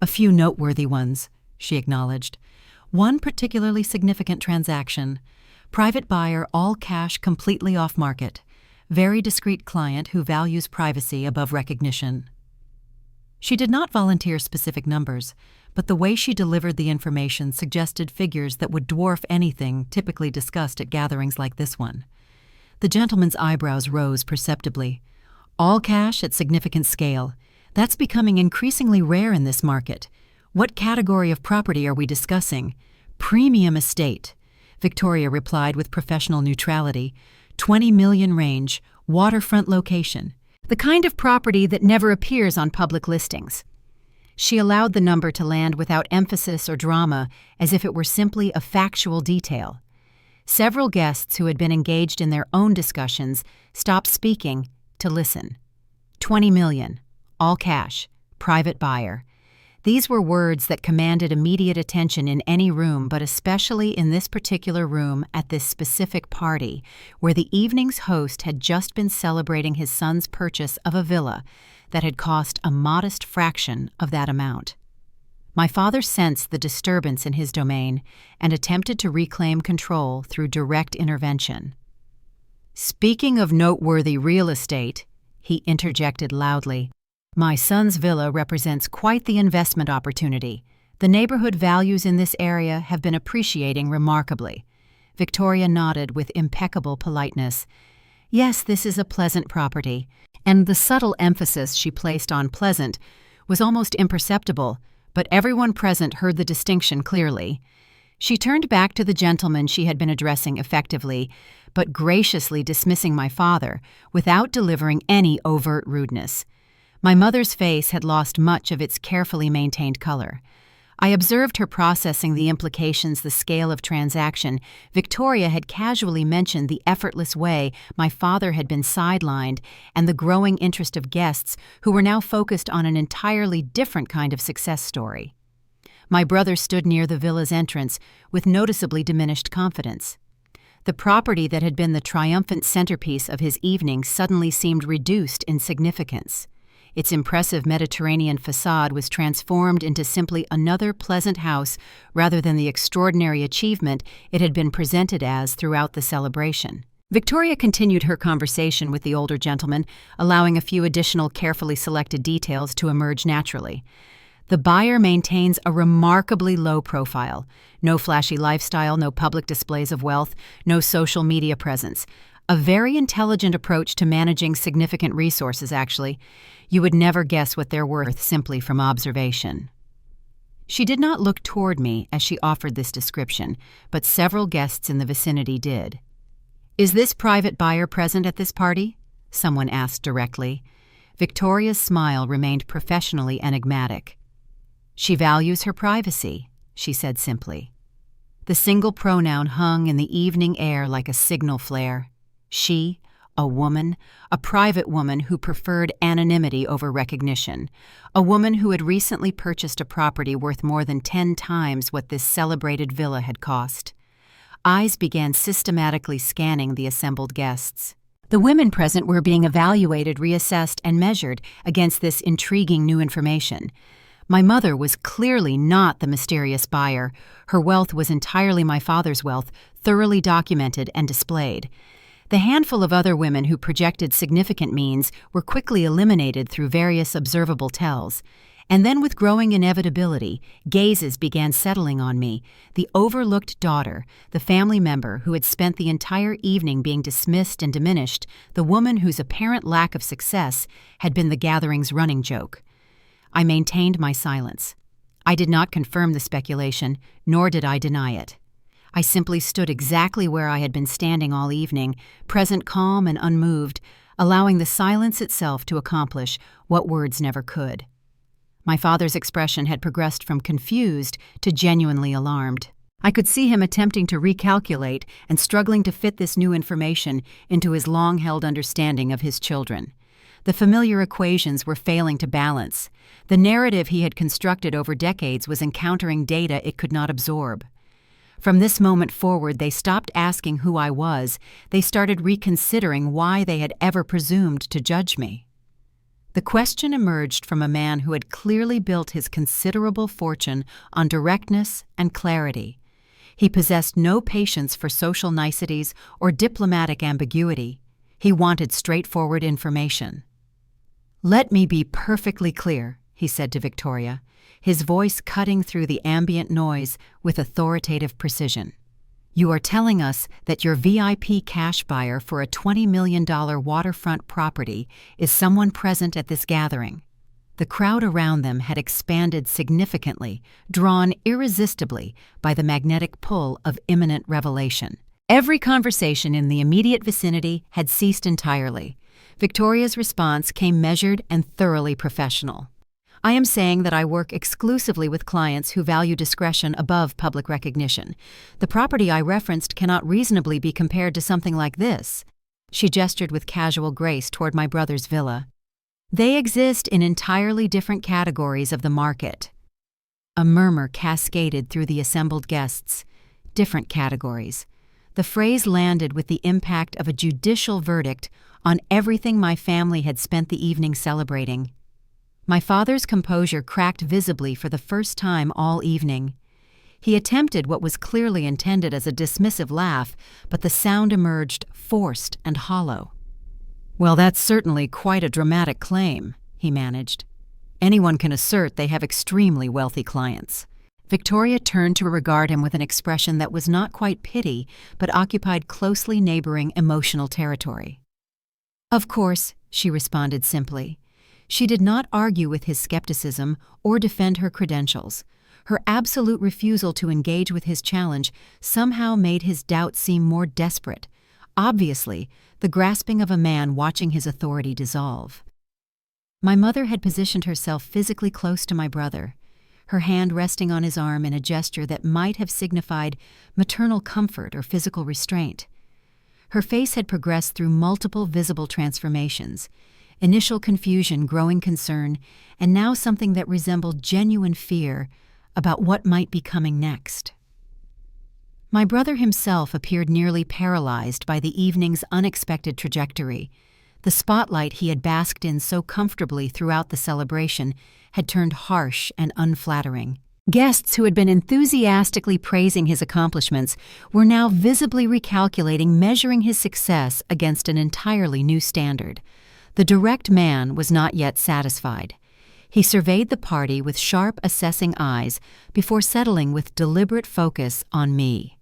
"A few noteworthy ones," she acknowledged. "One particularly significant transaction. Private buyer, all cash, completely off-market. Very discreet client who values privacy above recognition." She did not volunteer specific numbers, but the way she delivered the information suggested figures that would dwarf anything typically discussed at gatherings like this one. The gentleman's eyebrows rose perceptibly. "All cash at significant scale. That's becoming increasingly rare in this market. What category of property are we discussing?" "Premium estate," Victoria replied with professional neutrality. 20 million range, waterfront location. The kind of property that never appears on public listings. She allowed the number to land without emphasis or drama, as if it were simply a factual detail. Several guests who had been engaged in their own discussions stopped speaking to listen. 20 million. All cash, private buyer. These were words that commanded immediate attention in any room, but especially in this particular room at this specific party, where the evening's host had just been celebrating his son's purchase of a villa that had cost a modest fraction of that amount. My father sensed the disturbance in his domain and attempted to reclaim control through direct intervention. "Speaking of noteworthy real estate," he interjected loudly, "my son's villa represents quite the investment opportunity. The neighborhood values in this area have been appreciating remarkably." Victoria nodded with impeccable politeness. Yes, this is a pleasant property, and the subtle emphasis she placed on pleasant was almost imperceptible, but everyone present heard the distinction clearly. She turned back to the gentleman she had been addressing effectively, but graciously dismissing my father, without delivering any overt rudeness. My mother's face had lost much of its carefully maintained color. I observed her processing the implications, the scale of transaction. Victoria had casually mentioned the effortless way my father had been sidelined and the growing interest of guests who were now focused on an entirely different kind of success story. My brother stood near the villa's entrance with noticeably diminished confidence. The property that had been the triumphant centerpiece of his evening suddenly seemed reduced in significance. Its impressive Mediterranean facade was transformed into simply another pleasant house rather than the extraordinary achievement it had been presented as throughout the celebration. Victoria continued her conversation with the older gentleman, allowing a few additional carefully selected details to emerge naturally. The buyer maintains a remarkably low profile. No flashy lifestyle, no public displays of wealth, no social media presence. A very intelligent approach to managing significant resources, actually. You would never guess what they're worth simply from observation. She did not look toward me as she offered this description, but several guests in the vicinity did. "Is this private buyer present at this party?" someone asked directly. Victoria's smile remained professionally enigmatic. "She values her privacy," she said simply. The single pronoun hung in the evening air like a signal flare. She, a woman, a private woman who preferred anonymity over recognition, a woman who had recently purchased a property worth more than 10 times what this celebrated villa had cost. Eyes began systematically scanning the assembled guests. The women present were being evaluated, reassessed, and measured against this intriguing new information. My mother was clearly not the mysterious buyer. Her wealth was entirely my father's wealth, thoroughly documented and displayed. The handful of other women who projected significant means were quickly eliminated through various observable tells. And then with growing inevitability, gazes began settling on me, the overlooked daughter, the family member who had spent the entire evening being dismissed and diminished, the woman whose apparent lack of success had been the gathering's running joke. I maintained my silence. I did not confirm the speculation, nor did I deny it. I simply stood exactly where I had been standing all evening, present calm and unmoved, allowing the silence itself to accomplish what words never could. My father's expression had progressed from confused to genuinely alarmed. I could see him attempting to recalculate and struggling to fit this new information into his long-held understanding of his children. The familiar equations were failing to balance. The narrative he had constructed over decades was encountering data it could not absorb. From this moment forward, they stopped asking who I was. They started reconsidering why they had ever presumed to judge me. The question emerged from a man who had clearly built his considerable fortune on directness and clarity. He possessed no patience for social niceties or diplomatic ambiguity. He wanted straightforward information. "Let me be perfectly clear," he said to Victoria, his voice cutting through the ambient noise with authoritative precision. "You are telling us that your VIP cash buyer for a $20 million waterfront property is someone present at this gathering." The crowd around them had expanded significantly, drawn irresistibly by the magnetic pull of imminent revelation. Every conversation in the immediate vicinity had ceased entirely. Victoria's response came measured and thoroughly professional. "I am saying that I work exclusively with clients who value discretion above public recognition. The property I referenced cannot reasonably be compared to something like this." She gestured with casual grace toward my brother's villa. "They exist in entirely different categories of the market." A murmur cascaded through the assembled guests. Different categories. The phrase landed with the impact of a judicial verdict on everything my family had spent the evening celebrating. My father's composure cracked visibly for the first time all evening. He attempted what was clearly intended as a dismissive laugh, but the sound emerged forced and hollow. "Well, that's certainly quite a dramatic claim," he managed. "Anyone can assert they have extremely wealthy clients. Victoria turned to regard him with an expression that was not quite pity, but occupied closely neighboring emotional territory. "Of course," she responded simply. She did not argue with his skepticism or defend her credentials. Her absolute refusal to engage with his challenge somehow made his doubt seem more desperate, obviously the grasping of a man watching his authority dissolve. My mother had positioned herself physically close to my brother, her hand resting on his arm in a gesture that might have signified maternal comfort or physical restraint. Her face had progressed through multiple visible transformations, initial confusion, growing concern, and now something that resembled genuine fear about what might be coming next. My brother himself appeared nearly paralyzed by the evening's unexpected trajectory. The spotlight he had basked in so comfortably throughout the celebration had turned harsh and unflattering. Guests who had been enthusiastically praising his accomplishments were now visibly recalculating, measuring his success against an entirely new standard. The direct man was not yet satisfied. He surveyed the party with sharp, assessing eyes before settling with deliberate focus on me.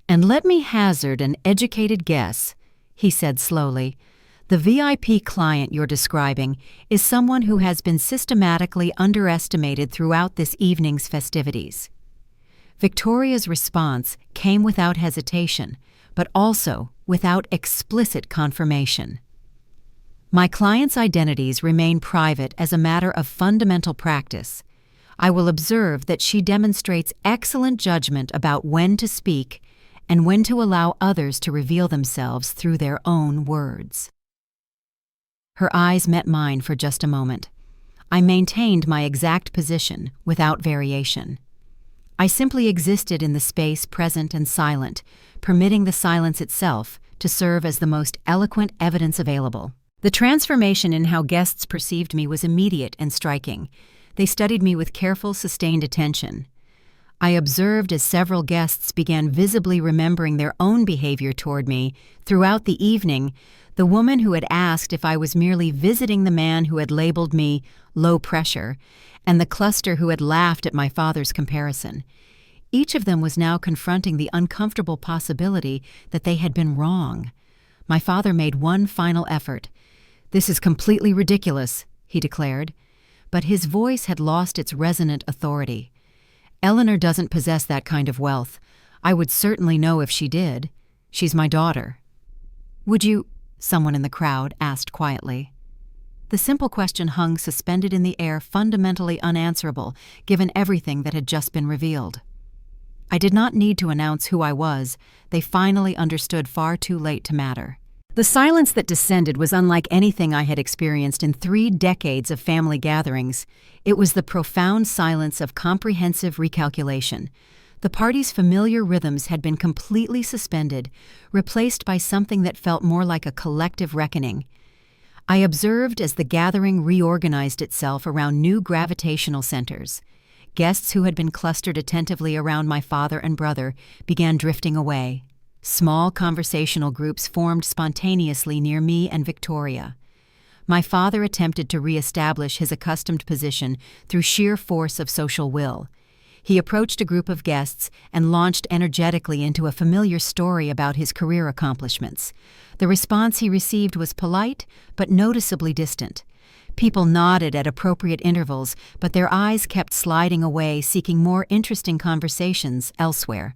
"And let me hazard an educated guess," he said slowly. "The VIP client you're describing is someone who has been systematically underestimated throughout this evening's festivities." Victoria's response came without hesitation, but also without explicit confirmation. "My client's identities remain private as a matter of fundamental practice. I will observe that she demonstrates excellent judgment about when to speak and when to allow others to reveal themselves through their own words." Her eyes met mine for just a moment. I maintained my exact position without variation. I simply existed in the space, present and silent, permitting the silence itself to serve as the most eloquent evidence available. The transformation in how guests perceived me was immediate and striking. They studied me with careful, sustained attention. I observed as several guests began visibly remembering their own behavior toward me. Throughout the evening, the woman who had asked if I was merely visiting the man who had labeled me low pressure, and the cluster who had laughed at my father's comparison. Each of them was now confronting the uncomfortable possibility that they had been wrong. My father made one final effort. "This is completely ridiculous," he declared, but his voice had lost its resonant authority. "Eleanor doesn't possess that kind of wealth. I would certainly know if she did. She's my daughter." "Would you?" someone in the crowd asked quietly. The simple question hung suspended in the air, fundamentally unanswerable, given everything that had just been revealed. I did not need to announce who I was. They finally understood far too late to matter. The silence that descended was unlike anything I had experienced in 3 decades of family gatherings. It was the profound silence of comprehensive recalculation. The party's familiar rhythms had been completely suspended, replaced by something that felt more like a collective reckoning. I observed as the gathering reorganized itself around new gravitational centers. Guests who had been clustered attentively around my father and brother began drifting away. Small conversational groups formed spontaneously near me and Victoria. My father attempted to reestablish his accustomed position through sheer force of social will. He approached a group of guests and launched energetically into a familiar story about his career accomplishments. The response he received was polite but noticeably distant. People nodded at appropriate intervals, but their eyes kept sliding away, seeking more interesting conversations elsewhere.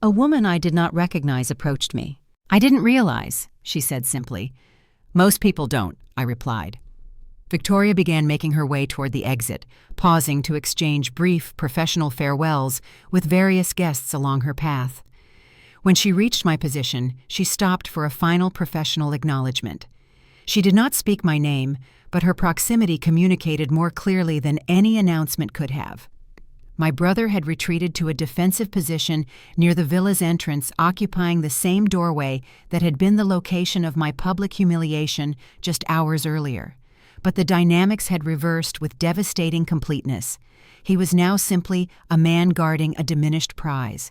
A woman I did not recognize approached me. "I didn't realize," she said simply. "Most people don't," I replied. Victoria began making her way toward the exit, pausing to exchange brief, professional farewells with various guests along her path. When she reached my position, she stopped for a final professional acknowledgement. She did not speak my name, but her proximity communicated more clearly than any announcement could have. My brother had retreated to a defensive position near the villa's entrance, occupying the same doorway that had been the location of my public humiliation just hours earlier. But the dynamics had reversed with devastating completeness. He was now simply a man guarding a diminished prize.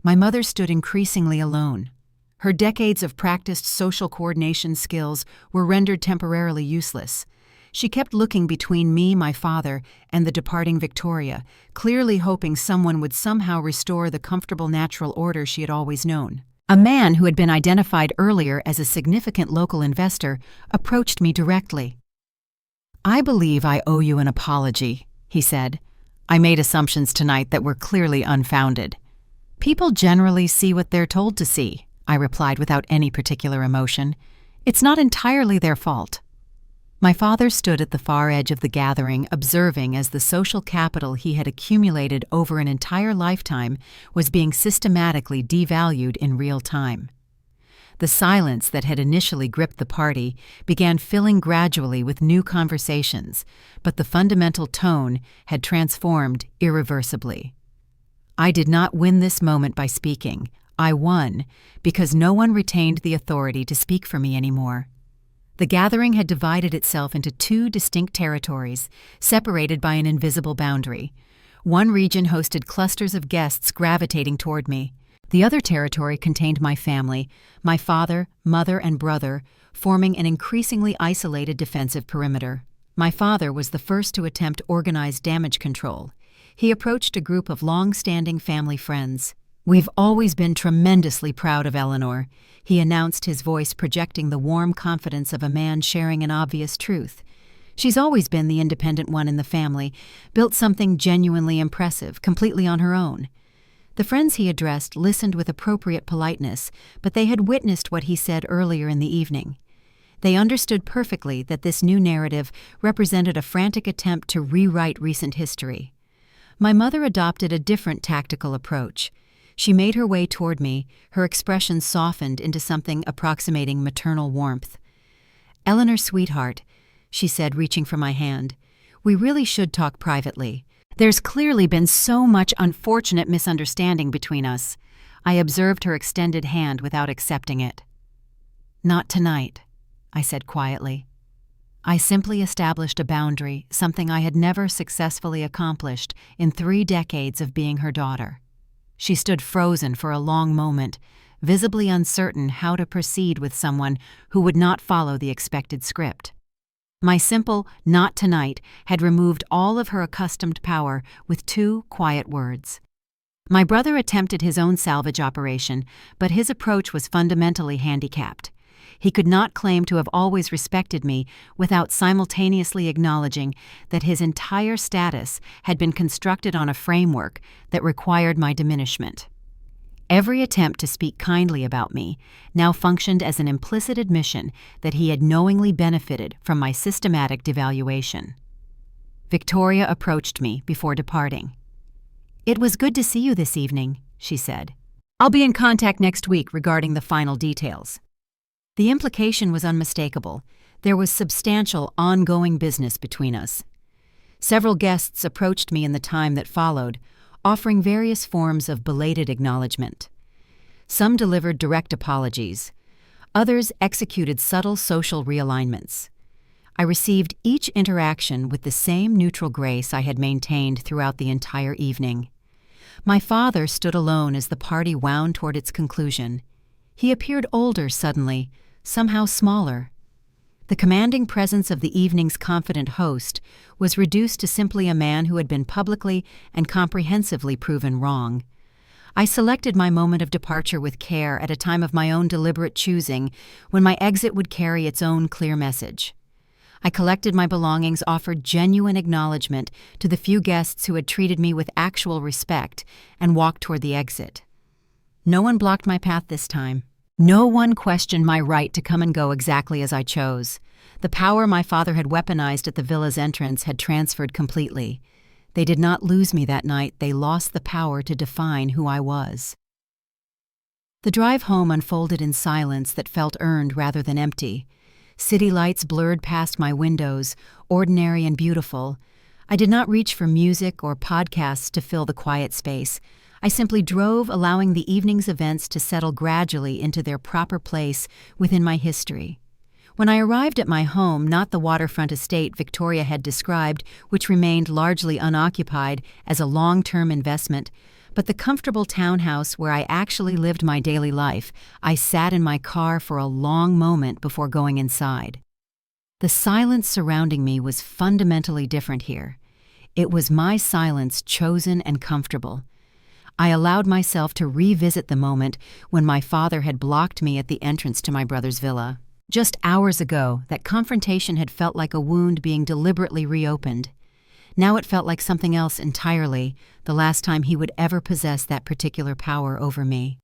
My mother stood increasingly alone. Her decades of practiced social coordination skills were rendered temporarily useless. She kept looking between me, my father, and the departing Victoria, clearly hoping someone would somehow restore the comfortable natural order she had always known. A man who had been identified earlier as a significant local investor approached me directly. "I believe I owe you an apology," he said. "I made assumptions tonight that were clearly unfounded." "People generally see what they're told to see," I replied without any particular emotion. "It's not entirely their fault." My father stood at the far edge of the gathering, observing as the social capital he had accumulated over an entire lifetime was being systematically devalued in real time. The silence that had initially gripped the party began filling gradually with new conversations, but the fundamental tone had transformed irreversibly. I did not win this moment by speaking. I won because no one retained the authority to speak for me anymore. The gathering had divided itself into two distinct territories, separated by an invisible boundary. One region hosted clusters of guests gravitating toward me. The other territory contained my family, my father, mother, and brother, forming an increasingly isolated defensive perimeter. My father was the first to attempt organized damage control. He approached a group of long-standing family friends. "We've always been tremendously proud of Eleanor," he announced, his voice projecting the warm confidence of a man sharing an obvious truth. "She's always been the independent one in the family, built something genuinely impressive, completely on her own." The friends he addressed listened with appropriate politeness, but they had witnessed what he said earlier in the evening. They understood perfectly that this new narrative represented a frantic attempt to rewrite recent history. My mother adopted a different tactical approach. She made her way toward me, her expression softened into something approximating maternal warmth. "Eleanor, sweetheart," she said, reaching for my hand, "we really should talk privately. There's clearly been so much unfortunate misunderstanding between us." I observed her extended hand without accepting it. "Not tonight," I said quietly. I simply established a boundary, something I had never successfully accomplished in 3 decades of being her daughter. She stood frozen for a long moment, visibly uncertain how to proceed with someone who would not follow the expected script. My simple "not tonight" had removed all of her accustomed power with 2 quiet words. My brother attempted his own salvage operation, but his approach was fundamentally handicapped. He could not claim to have always respected me without simultaneously acknowledging that his entire status had been constructed on a framework that required my diminishment. Every attempt to speak kindly about me now functioned as an implicit admission that he had knowingly benefited from my systematic devaluation. Victoria approached me before departing. "It was good to see you this evening," she said. "I'll be in contact next week regarding the final details." The implication was unmistakable. There was substantial, ongoing business between us. Several guests approached me in the time that followed, offering various forms of belated acknowledgement. Some delivered direct apologies. Others executed subtle social realignments. I received each interaction with the same neutral grace I had maintained throughout the entire evening. My father stood alone as the party wound toward its conclusion. He appeared older suddenly, somehow smaller. The commanding presence of the evening's confident host was reduced to simply a man who had been publicly and comprehensively proven wrong. I selected my moment of departure with care at a time of my own deliberate choosing, when my exit would carry its own clear message. I collected my belongings, offered genuine acknowledgement to the few guests who had treated me with actual respect, and walked toward the exit. No one blocked my path this time. No one questioned my right to come and go exactly as I chose. The power my father had weaponized at the villa's entrance had transferred completely. They did not lose me that night, they lost the power to define who I was. The drive home unfolded in silence that felt earned rather than empty. City lights blurred past my windows, ordinary and beautiful. I did not reach for music or podcasts to fill the quiet space. I simply drove, allowing the evening's events to settle gradually into their proper place within my history. When I arrived at my home, not the waterfront estate Victoria had described, which remained largely unoccupied as a long-term investment, but the comfortable townhouse where I actually lived my daily life, I sat in my car for a long moment before going inside. The silence surrounding me was fundamentally different here. It was my silence, chosen and comfortable. I allowed myself to revisit the moment when my father had blocked me at the entrance to my brother's villa. Just hours ago, that confrontation had felt like a wound being deliberately reopened. Now it felt like something else entirely, the last time he would ever possess that particular power over me.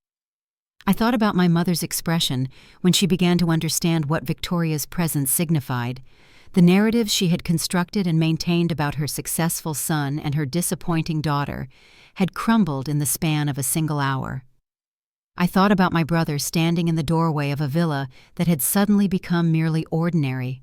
I thought about my mother's expression when she began to understand what Victoria's presence signified. The narratives she had constructed and maintained about her successful son and her disappointing daughter had crumbled in the span of a single hour. I thought about my brother standing in the doorway of a villa that had suddenly become merely ordinary.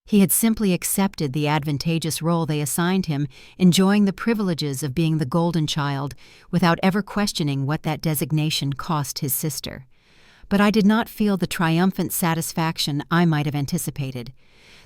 He had simply accepted the advantageous role they assigned him, enjoying the privileges of being the golden child without ever questioning what that designation cost his sister. But I did not feel the triumphant satisfaction I might have anticipated.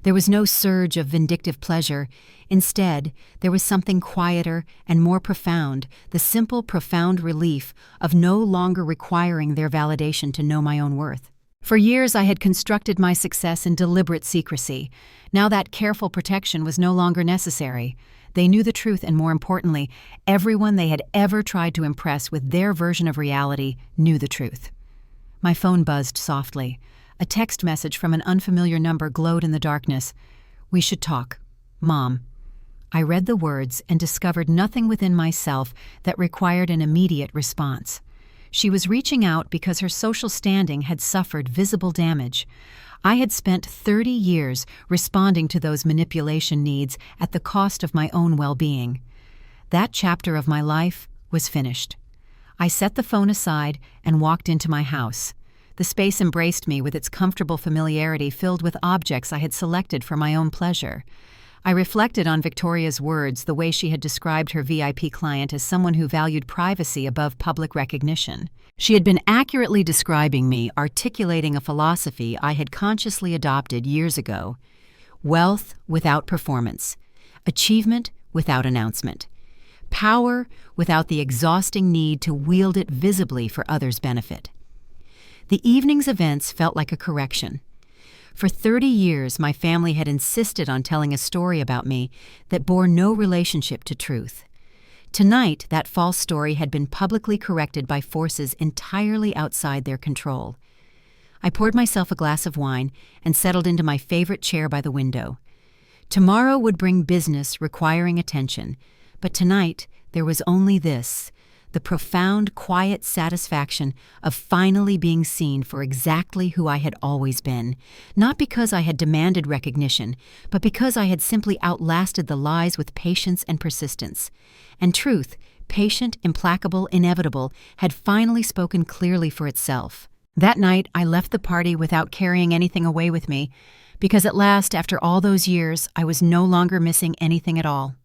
There was no surge of vindictive pleasure. Instead, there was something quieter and more profound, the simple, profound relief of no longer requiring their validation to know my own worth. For years I had constructed my success in deliberate secrecy. Now that careful protection was no longer necessary. They knew the truth, and more importantly, everyone they had ever tried to impress with their version of reality knew the truth. My phone buzzed softly. A text message from an unfamiliar number glowed in the darkness. "We should talk. Mom." I read the words and discovered nothing within myself that required an immediate response. She was reaching out because her social standing had suffered visible damage. I had spent 30 years responding to those manipulation needs at the cost of my own well-being. That chapter of my life was finished. I set the phone aside and walked into my house. The space embraced me with its comfortable familiarity filled with objects I had selected for my own pleasure. I reflected on Victoria's words, the way she had described her VIP client as someone who valued privacy above public recognition. She had been accurately describing me, articulating a philosophy I had consciously adopted years ago: wealth without performance, achievement without announcement, power without the exhausting need to wield it visibly for others' benefit. The evening's events felt like a correction. For 30 years, my family had insisted on telling a story about me that bore no relationship to truth. Tonight, that false story had been publicly corrected by forces entirely outside their control. I poured myself a glass of wine and settled into my favorite chair by the window. Tomorrow would bring business requiring attention, but tonight there was only this: the profound, quiet satisfaction of finally being seen for exactly who I had always been, not because I had demanded recognition, but because I had simply outlasted the lies with patience and persistence. And truth, patient, implacable, inevitable, had finally spoken clearly for itself. That night, I left the party without carrying anything away with me, because at last, after all those years, I was no longer missing anything at all.